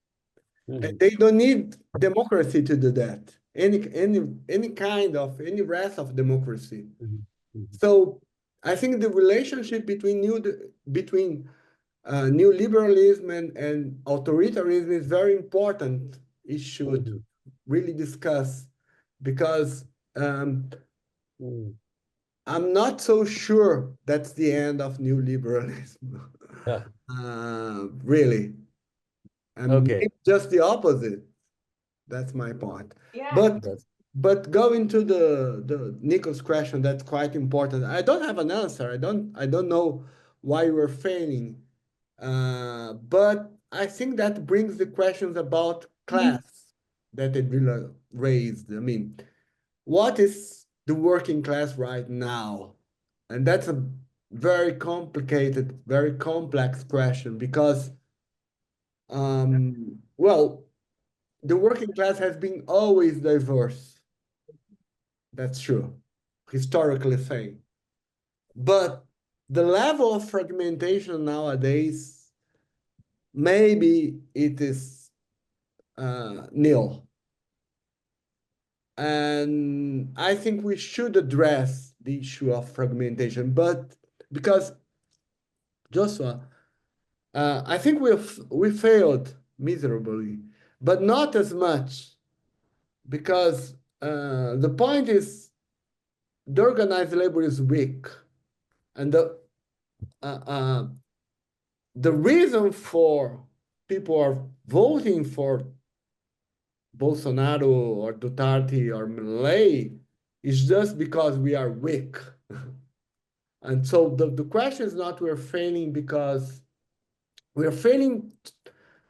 And they don't need democracy to do that. Any rest of democracy. So I think the relationship between neoliberalism and authoritarianism is very important issue to really discuss, because I'm not so sure that's the end of neoliberalism. Really. Maybe just the opposite. That's my point. Yeah. But going to the Nico's question, that's quite important. I don't have an answer. I don't know why we're failing. But I think that brings the questions about class that Edwila raised. I mean, what is the working class right now? And that's a very complicated, very complex question, because, well, the working class has been always diverse. That's true, historically saying. But the level of fragmentation nowadays, maybe it is nil. And I think we should address the issue of fragmentation, but because Joshua, I think we failed miserably, but not as much because the point is the organized labor is weak, and uh, uh, the reason for people are voting for Bolsonaro or Duterte or Malay is just because we are weak. And so the question is not we're failing because we're failing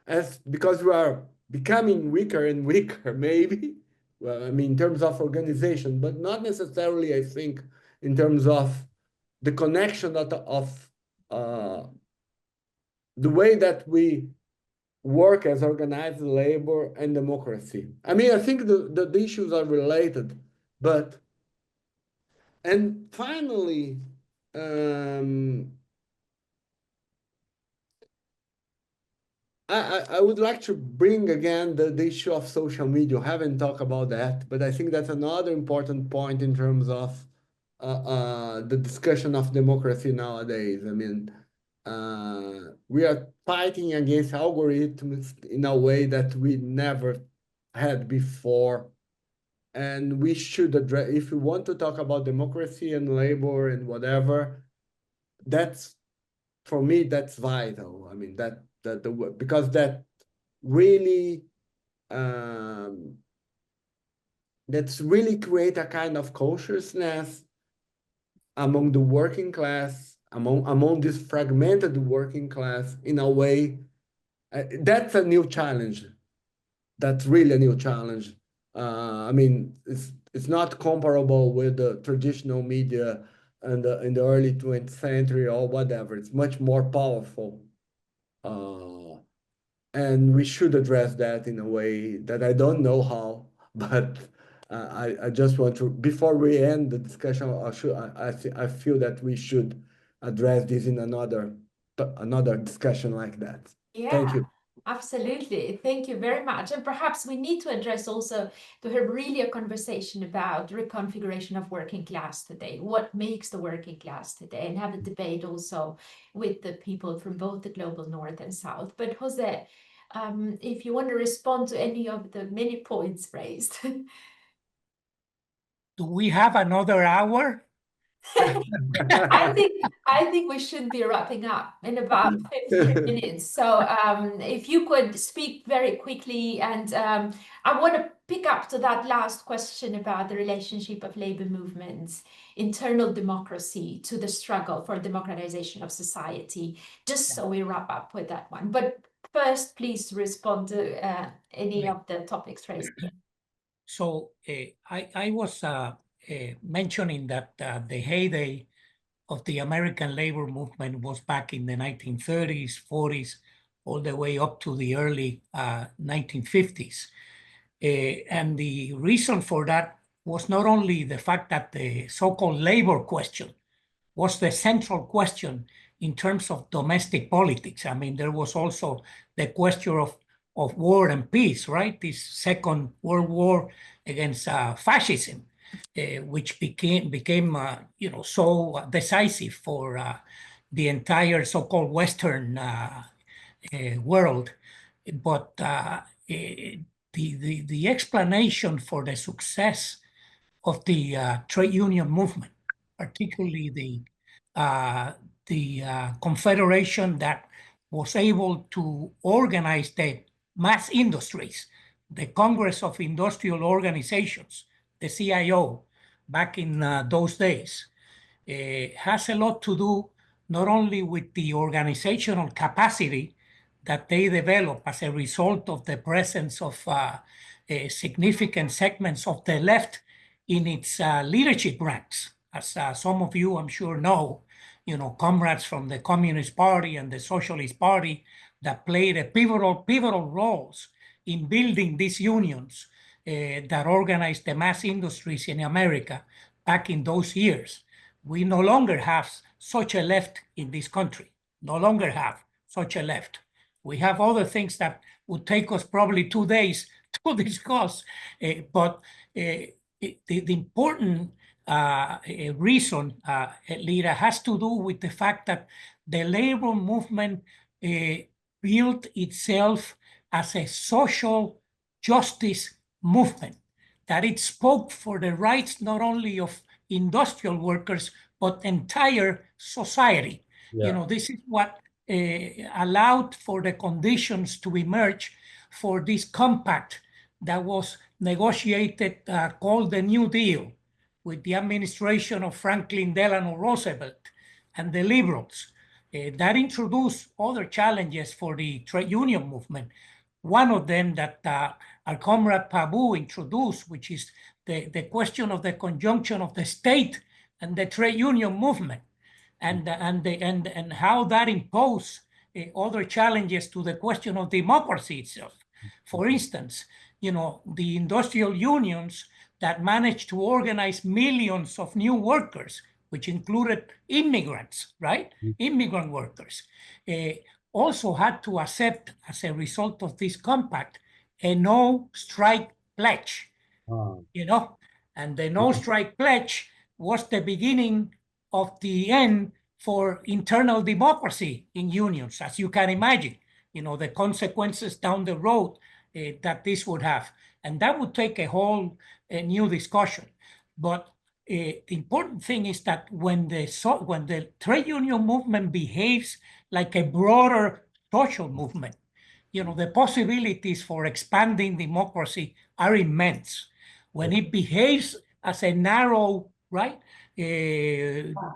as because we are becoming weaker and weaker, maybe. Well, I mean, in terms of organization, but not necessarily, I think, in terms of the connection of the way that we work as organized labor and democracy. I mean, I think the issues are related, but, and finally, I would like to bring again the issue of social media. I haven't talked about that, but I think that's another important point in terms of the discussion of democracy nowadays. I mean, we are fighting against algorithms in a way that we never had before. And we should address, if we want to talk about democracy and labor and whatever, that's, for me, that's vital. I mean, because that really, that's really create a kind of consciousness among the working class, among this fragmented working class in a way. That's a new challenge. That's really a new challenge. I mean, it's not comparable with the traditional media and in the early 20th century or whatever. It's much more powerful. And we should address that in a way that I don't know how, but I just want to, before we end the discussion, I feel that we should address this in another discussion like that. Thank Yeah, you. absolutely. Thank you very much. And perhaps we need to address also to have really a conversation about reconfiguration of working class today. What makes the working class today? And have a debate also with the people from both the global north and south. But Jose, if you want to respond to any of the many points raised. Do we have another hour? I think we should be wrapping up in about 15 minutes. So if you could speak very quickly, and I want to pick up to that last question about the relationship of labor movements, internal democracy to the struggle for democratization of society, just so we wrap up with that one. But first, please respond to any of the topics raised. So I was mentioning that the heyday of the American labor movement was back in the 1930s, 40s, all the way up to the early 1950s. And the reason for that was not only the fact that the so-called labor question was the central question in terms of domestic politics. I mean, there was also the question of war and peace, right? This Second World War against fascism, which became so decisive for the entire so-called Western world. But the explanation for the success of the trade union movement, particularly the confederation that was able to organize the mass industries, the Congress of Industrial Organizations, the CIO, back in those days, has a lot to do not only with the organizational capacity that they develop as a result of the presence of significant segments of the left in its leadership ranks. As some of you, I'm sure, know, comrades from the Communist Party and the Socialist Party that played a pivotal roles in building these unions that organized the mass industries in America back in those years. We no longer have such a left in this country, no longer have such a left. We have other things that would take us probably 2 days to discuss, but the important reason, Lira, has to do with the fact that the labor movement built itself as a social justice movement, that it spoke for the rights not only of industrial workers, but entire society. You know, this is what allowed for the conditions to emerge for this compact that was negotiated, called the New Deal, with the administration of Franklin Delano Roosevelt and the liberals. That introduced other challenges for the trade union movement. One of them that our comrade Pabu introduced, which is the question of the conjunction of the state and the trade union movement, and how that imposed other challenges to the question of democracy itself. For instance, you know, the industrial unions that managed to organize millions of new workers, which included immigrants, right? Immigrant workers, also had to accept, as a result of this compact, a no strike pledge, you know, and the no strike pledge was the beginning of the end for internal democracy in unions, as you can imagine, you know, the consequences down the road that this would have. And that would take a whole new discussion. But the important thing is that when the trade union movement behaves like a broader social movement, you know, the possibilities for expanding democracy are immense. When it behaves as a narrow, right,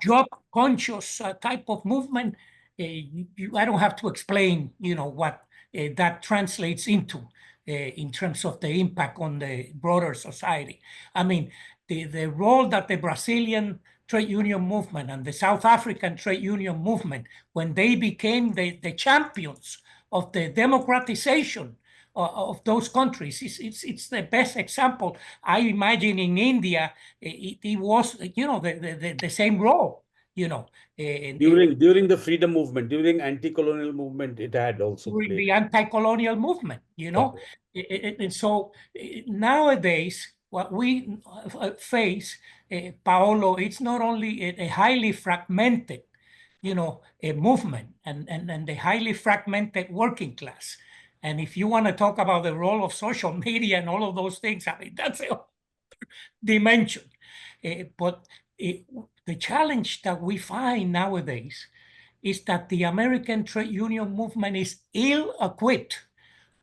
job-conscious type of movement, I don't have to explain, you know, what that translates into in terms of the impact on the broader society. I mean, the role that the Brazilian trade union movement and the South African trade union movement, when they became the champions of the democratization of those countries, it's the best example. I imagine in India, it was, you know, the same role, you know. During the freedom movement, during anti-colonial movement, it had also during played. the anti-colonial movement, you know. And so nowadays, what we face, Paolo, it's not only a highly fragmented, you know, a movement and the highly fragmented working class. And if you want to talk about the role of social media and all of those things, I mean, that's a dimension. But the challenge that we find nowadays is that the American trade union movement is ill-equipped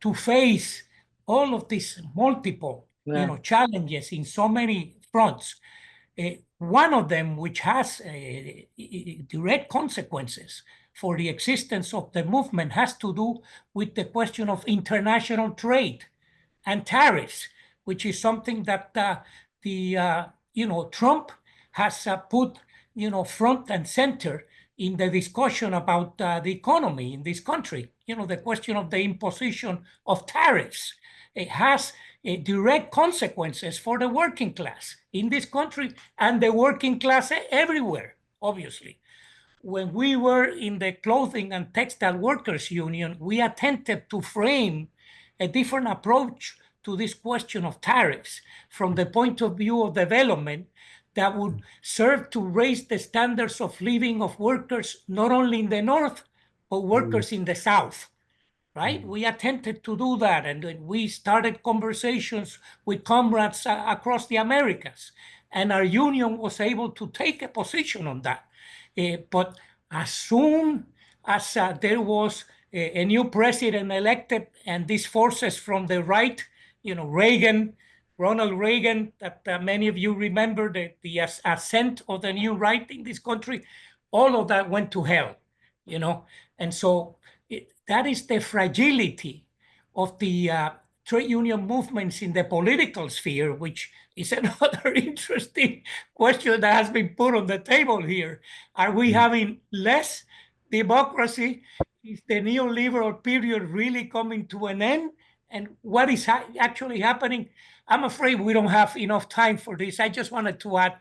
to face all of these multiple, you know, challenges in so many fronts. One of them, which has direct consequences for the existence of the movement, has to do with the question of international trade and tariffs, which is something that you know, Trump has put, you know, front and center in the discussion about the economy in this country. You know, the question of the imposition of tariffs. It has direct consequences for the working class in this country and the working class everywhere, obviously. When we were in the Clothing and Textile Workers Union, we attempted to frame a different approach to this question of tariffs from the point of view of development that would serve to raise the standards of living of workers, not only in the North, but workers in the South. Right? We attempted to do that, and we started conversations with comrades across the Americas, and our union was able to take a position on that. But as soon as there was a new president elected, and these forces from the right, you know, Ronald Reagan, that many of you remember, the ascent of the new right in this country, all of that went to hell, you know, and so that is the fragility of the trade union movements in the political sphere, which is another interesting question that has been put on the table here. Are we having less democracy? Is the neoliberal period really coming to an end? and what is actually happening. I'm afraid we don't have enough time for this. I just wanted to add,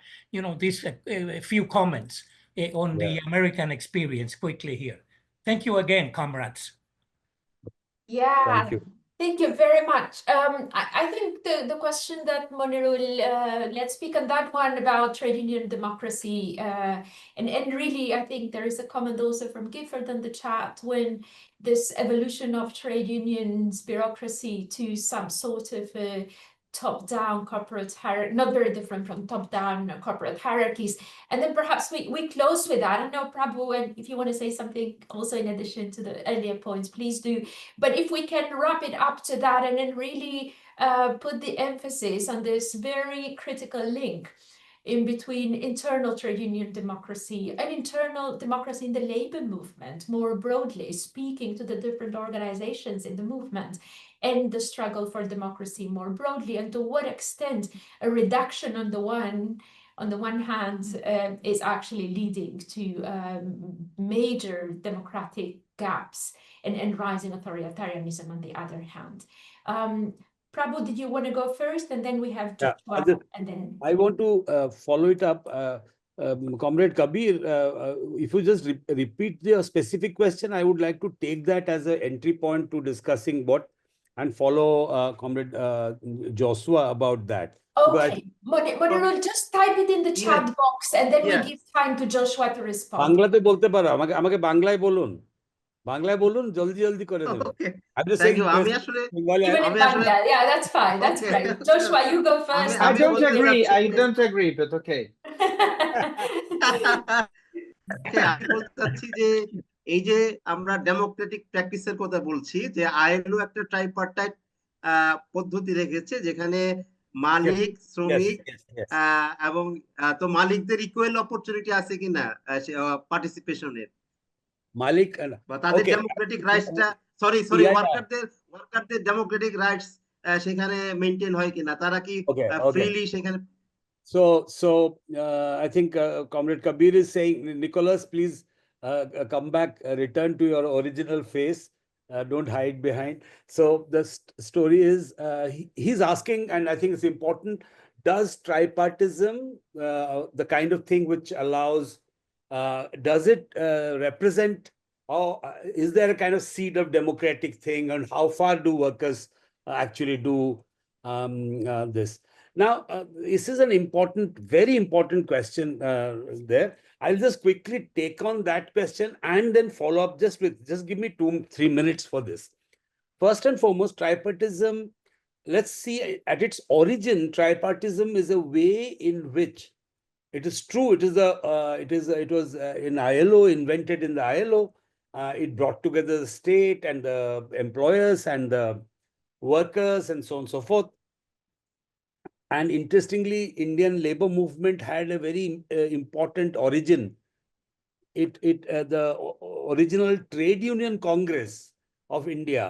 this a few comments on the American experience quickly here. Thank you again, comrades. Yeah, Thank you. thank you very much. I think the question that Monirul, let's speak on that one about trade union democracy. And really, I think there is a comment also from Gifford in the chat when this evolution of trade unions bureaucracy to some sort of a top-down corporate hierarchy, not very different from top-down corporate hierarchies. And then perhaps we close with that. I don't know, Prabhu, and if you want to say something also in addition to the earlier points, please do. But if we can wrap it up to that and then really put the emphasis on this very critical link in between internal trade union democracy and internal democracy in the labor movement, more broadly, speaking to the different organizations in the movement and the struggle for democracy more broadly, and to what extent a reduction on the one hand is actually leading to major democratic gaps and rising authoritarianism on the other hand. Prabhu, did you want to go first? And then we have Joshua, and then I want to follow it up. Comrade Kabir, if you just repeat the specific question, I would like to take that as an entry point to discussing what and follow Comrade Joshua about that. Okay, Monirul, just type it in the chat box and then we give time to Joshua to respond. বাংলাতে বলতে পারো আমাকে বাংলায় বলুন বাংলায় বলুন জলদি করে দেব I'm just saying আমি আসলে even in Bangla, yeah, that's fine, that's great. Joshua, you go first. I don't agree, but okay. আমি বলতে চাচ্ছি যে এই যে আমরা ডেমোক্রেটিক প্র্যাকটিসের কথা বলছি যে আইএলও একটা ট্রাইপার্টাইট পদ্ধতি রেখেছে যেখানে মালিক শ্রমিক এবং তো মালিকদের ইকুয়াল অপরচুনিটি আছে কিনা পার্টিসিপেশনের মালিক বা তাদের ডেমোক্রেটিক রাইটসটা সরি ওয়ার্কারদের ডেমোক্রেটিক রাইটস সেখানে মেইনটেইন হয় কিনা তারা কি ফ্রিলি সেখানে So I think Comrade Kabir is saying, Nicholas, please come back, return to your original face. Don't hide behind. So the story is, he's asking, and I think it's important, does tripartism, the kind of thing which allows, does it represent, or is there a kind of seed of democratic thing, and how far do workers actually do this? Now, this is an important, very important question there. I'll just quickly take on that question and then follow up just give me 2-3 minutes for this. First and foremost, tripartism, let's see at its origin, tripartism is a way in which it is true, it was in ILO, invented in the ILO. It brought together the state and the employers and the workers and so on and so forth. And interestingly, Indian labor movement had a very important origin. The original Trade Union Congress of India,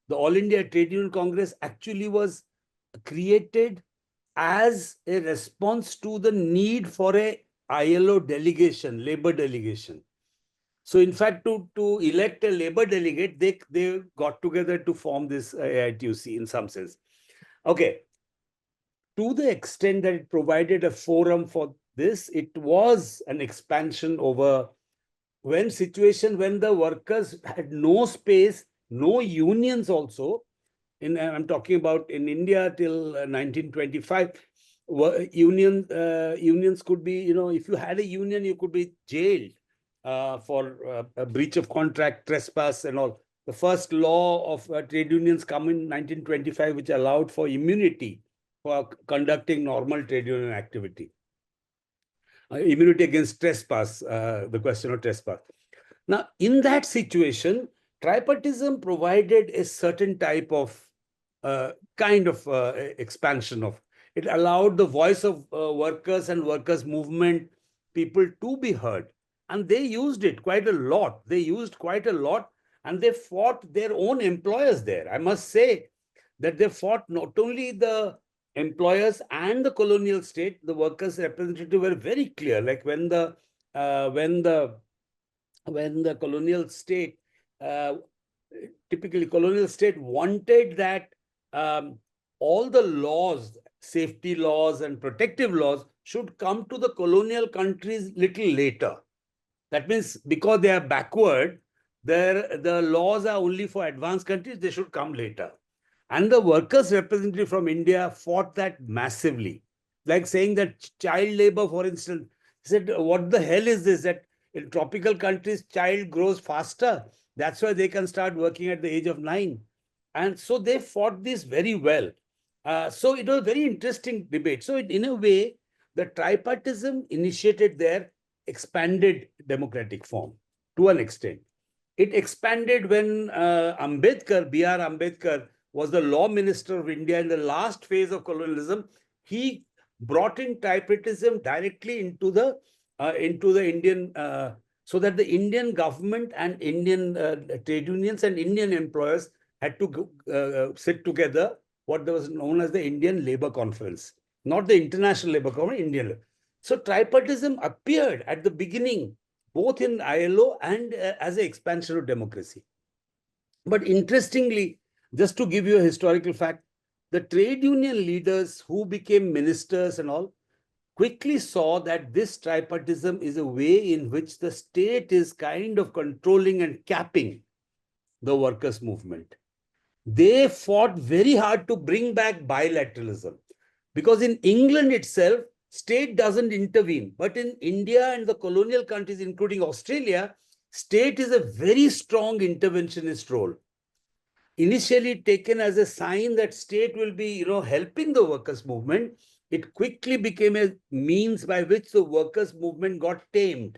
the All India Trade Union Congress, actually was created as a response to the need for a ILO delegation, labor delegation. So in fact, to elect a labor delegate, they got together to form this AITUC in some sense. Okay. To the extent that it provided a forum for this, it was an expansion over when the workers had no space, no unions also. I'm talking about in India till 1925, unions could be, if you had a union, you could be jailed for a breach of contract, trespass and all. The first law of trade unions come in 1925, which allowed for immunity for conducting normal trade union activity. Immunity against trespass, the question of trespass. Now, in that situation, tripartism provided a certain type of expansion of, it allowed the voice of workers and workers' movement people to be heard. And they used it quite a lot. And they fought their own employers there. I must say that they fought not only the employers and the colonial state, the workers' representatives were very clear. Like when the colonial state, typically colonial state wanted that all the laws, safety laws and protective laws, should come to the colonial countries little later. That means because they are backward, the laws are only for advanced countries, they should come later. And the workers' representative from India fought that massively. Like saying that child labor, for instance, said, what the hell is this? That in tropical countries, child grows faster. That's why they can start working at the age of 9. And so they fought this very well. So it was a very interesting debate. So in a way, the tripartism initiated their expanded democratic form to an extent. It expanded when Ambedkar, B.R. Ambedkar, was the law minister of India in the last phase of colonialism. He brought in tripartism directly into the Indian, so that the Indian government and Indian trade unions and Indian employers had to sit together, what was known as the Indian Labour Conference, not the International Labour Conference, Indian. So tripartism appeared at the beginning, both in ILO and as an expansion of democracy. But interestingly, just to give you a historical fact, the trade union leaders who became ministers and all quickly saw that this tripartism is a way in which the state is kind of controlling and capping the workers' movement. They fought very hard to bring back bilateralism, because in England itself, state doesn't intervene. But in India and the colonial countries, including Australia, state is a very strong interventionist role. Initially taken as a sign that state will be, helping the workers' movement, it quickly became a means by which the workers' movement got tamed,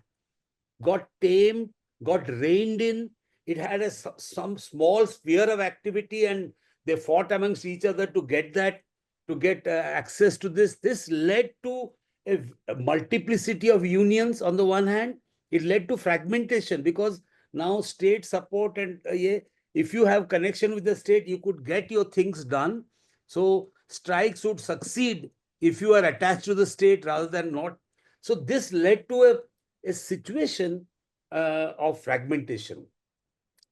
got reined in. It had some small sphere of activity, and they fought amongst each other to get access to this. This led to a multiplicity of unions on the one hand. It led to fragmentation, because now state support and if you have connection with the state, you could get your things done. So strikes would succeed if you are attached to the state rather than not. So this led to a situation of fragmentation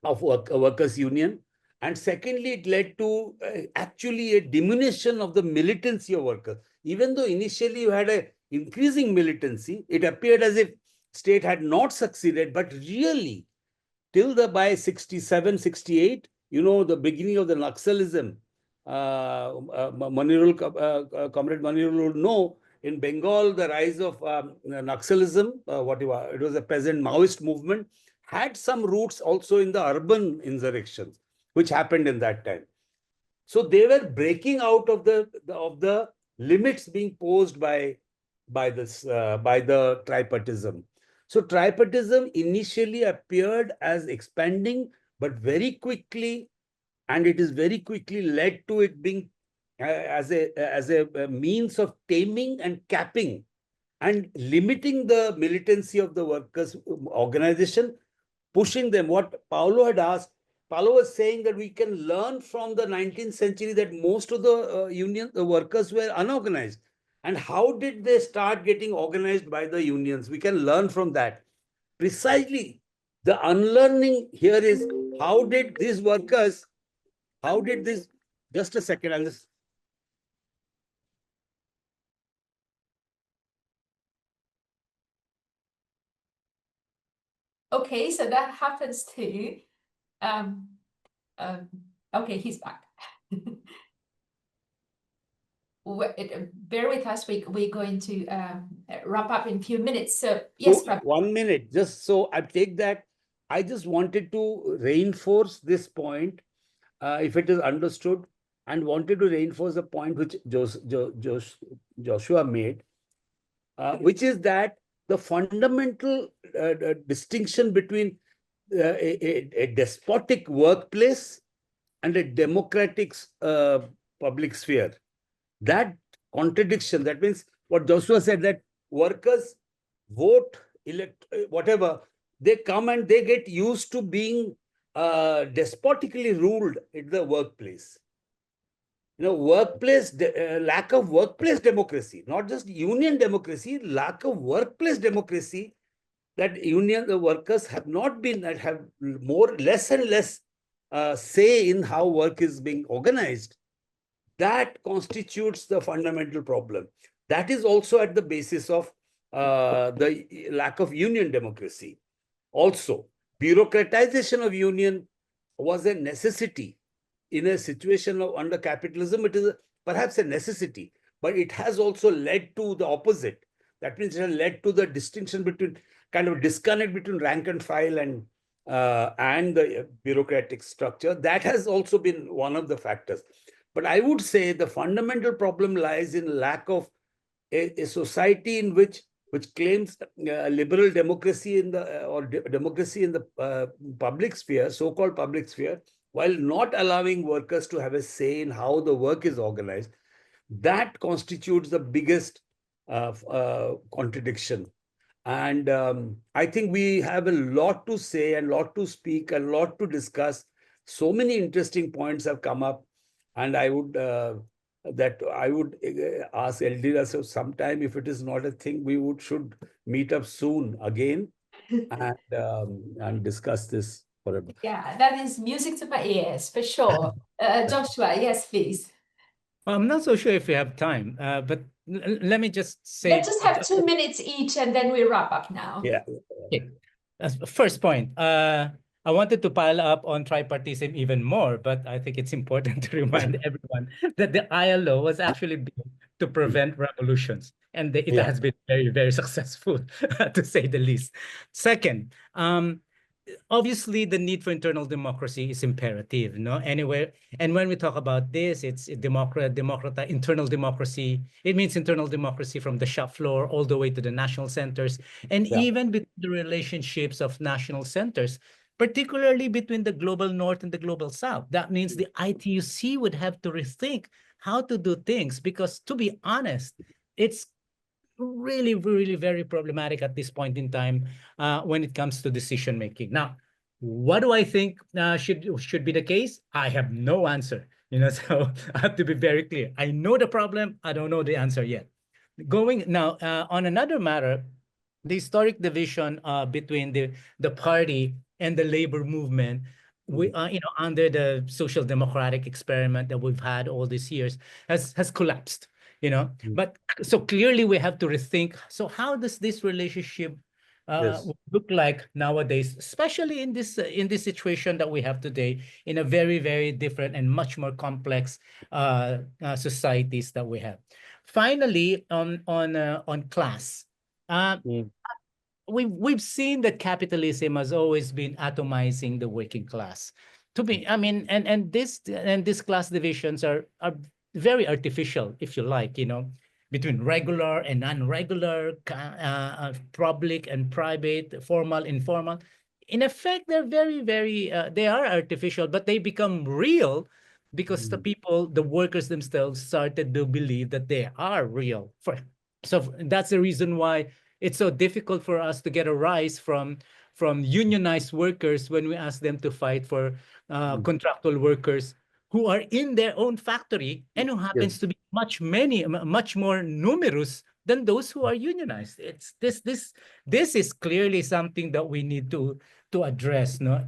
of workers' union. And secondly, it led to actually a diminution of the militancy of workers. Even though initially you had an increasing militancy, it appeared as if state had not succeeded, but really till by 67, 68, the beginning of the Naxalism, Comrade Manirul would know, in Bengal, the rise of Naxalism, it was a peasant Maoist movement, had some roots also in the urban insurrections, which happened in that time. So they were breaking out of the limits being posed by the tripartism. So tripartism initially appeared as expanding, but very quickly, and it is very quickly led to it being as a means of taming and capping and limiting the militancy of the workers' organization, pushing them. What Paulo had asked, Paulo was saying that we can learn from the 19th century that most of the workers were unorganized. And how did they start getting organized by the unions? We can learn from that. Precisely, the unlearning here is, how did these workers, just a second, I'll just. Okay, so that happens too. Okay, he's back. Bear with us. We're going to wrap up in a few minutes. So yes, so 1 minute. Just so I take that. I just wanted to reinforce this point, if it is understood, and wanted to reinforce the point which Joshua made, which is that the fundamental distinction between a despotic workplace and a democratic public sphere, that contradiction, that means what Joshua said, that workers vote, elect, whatever, they come and they get used to being despotically ruled in the workplace. Lack of workplace democracy, not just union democracy, lack of workplace democracy, that the workers have not been, that have less and less say in how work is being organized. That constitutes the fundamental problem. That is also at the basis of the lack of union democracy. Also, bureaucratization of union was a necessity in a situation of under capitalism. It is perhaps a necessity, but it has also led to the opposite. That means it has led to the distinction between kind of disconnect between rank and file and the bureaucratic structure. That has also been one of the factors. But I would say the fundamental problem lies in lack of a society in which claims liberal democracy in the or democracy in the public sphere, so-called public sphere, while not allowing workers to have a say in how the work is organized. That constitutes the biggest contradiction. And I think we have a lot to say and lot to speak and lot to discuss. So many interesting points have come up, and I would ask Eldira, so sometime, if it is not a thing, we should meet up soon again and discuss this forever. Yeah, that is music to my ears for sure. Joshua, yes, please. Well, I'm not so sure if we have time, but let me just say. Let's just have 2 minutes each, and then we wrap up now. Yeah. Okay. First point, I wanted to pile up on tripartism even more, but I think it's important to remind everyone that the ILO was actually built to prevent revolutions, and it has been very, very successful, to say the least. Second, obviously the need for internal democracy is imperative, no? Anywhere, and when we talk about this, it's internal democracy. It means internal democracy from the shop floor all the way to the national centers, and even between the relationships of national centers, particularly between the global north and the global south. That means the ITUC would have to rethink how to do things, because to be honest, it's really, really very problematic at this point in time when it comes to decision making. Now, what do I think should be the case? I have no answer. So I have to be very clear. I know the problem. I don't know the answer yet. Going now on another matter, the historic division between the party and the labor movement, we under the social democratic experiment that we've had all these years has collapsed. But so clearly we have to rethink. So how does this relationship look like nowadays, especially in this situation that we have today, in a very, very different and much more complex societies that we have. Finally, on class, we've seen that capitalism has always been atomizing the working class. I mean, and these class divisions are very artificial, if you like, between regular and non-regular, public and private, formal, informal. In effect, they're very, very, they are artificial, but they become real because the workers themselves started to believe that they are real. So that's the reason why it's so difficult for us to get a rise from unionized workers when we ask them to fight for contractual workers who are in their own factory and who happens to be much more numerous than those who are unionized. It's this is clearly something that we need to address, no?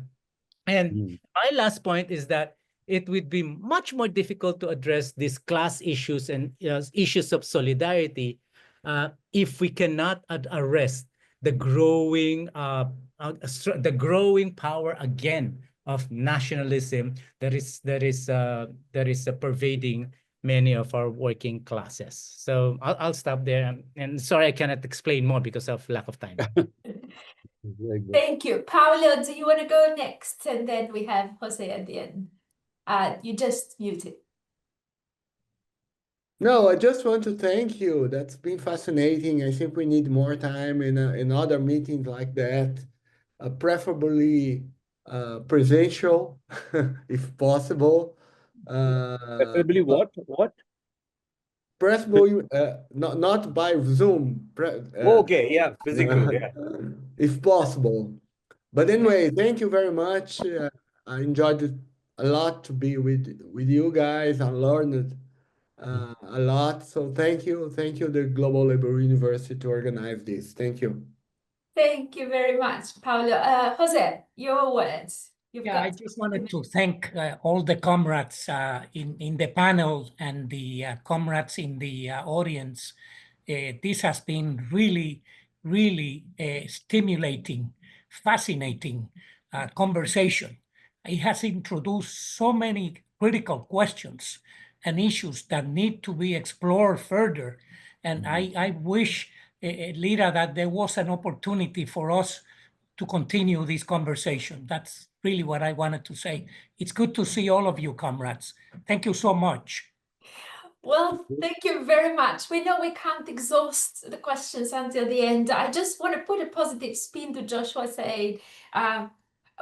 And my last point is that it would be much more difficult to address these class issues and issues of solidarity if we cannot arrest the growing power again of nationalism that is pervading many of our working classes. So I'll stop there. And sorry, I cannot explain more because of lack of time. Thank you. Paolo, do you want to go next? And then we have Jose at the end. You just muted. No, I just want to thank you. That's been fascinating. I think we need more time in other meetings like that, preferably presential, if possible. Preferably what? Preferably not by Zoom. Okay, yeah, physical, yeah. If possible. But anyway, thank you very much. I enjoyed it a lot to be with you guys. I learned a lot. So thank you, the Global Labor University, to organize this. Thank you. Thank you very much, Paolo. Jose, your words, Yeah, I just wanted to thank all the comrades in the panel and the comrades in the audience. This has been really, really stimulating, fascinating conversation. It has introduced so many critical questions and issues that need to be explored further. And I wish, Lira, that there was an opportunity for us to continue this conversation. That's really what I wanted to say. It's good to see all of you, comrades. Thank you so much. Well, thank you very much. We know we can't exhaust the questions until the end. I just want to put a positive spin to Joshua saying,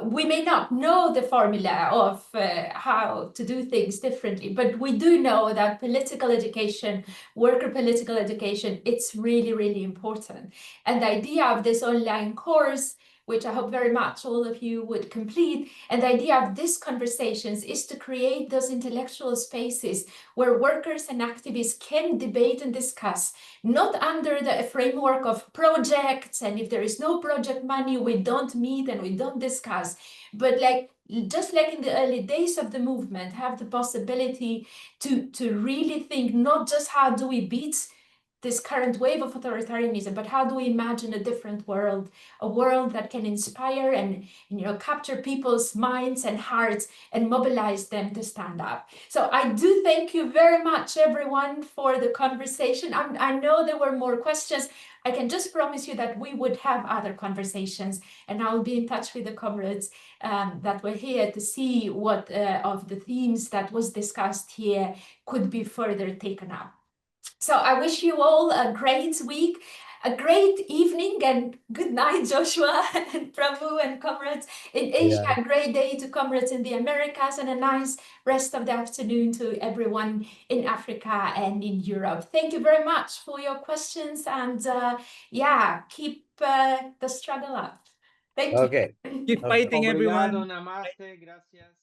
we may not know the formula of how to do things differently, but we do know that political education, worker political education, it's really, really important. And the idea of this online course, which I hope very much all of you would complete, and the idea of these conversations is to create those intellectual spaces where workers and activists can debate and discuss, not under the framework of projects, and if there is no project money, we don't meet and we don't discuss, but just like in the early days of the movement, have the possibility to really think not just how do we beat this current wave of authoritarianism, but how do we imagine a different world, a world that can inspire and capture people's minds and hearts and mobilize them to stand up. So I do thank you very much, everyone, for the conversation. I know there were more questions. I can just promise you that we would have other conversations, and I'll be in touch with the comrades that were here to see what of the themes that was discussed here could be further taken up. So I wish you all a great week, a great evening, and good night, Joshua and Prabhu and comrades in Asia. Yeah. A great day to comrades in the Americas, and a nice rest of the afternoon to everyone in Africa and in Europe. Thank you very much for your questions, and keep the struggle up. Thank you. Okay. Keep fighting, everyone. Obrigado, namaste, gracias.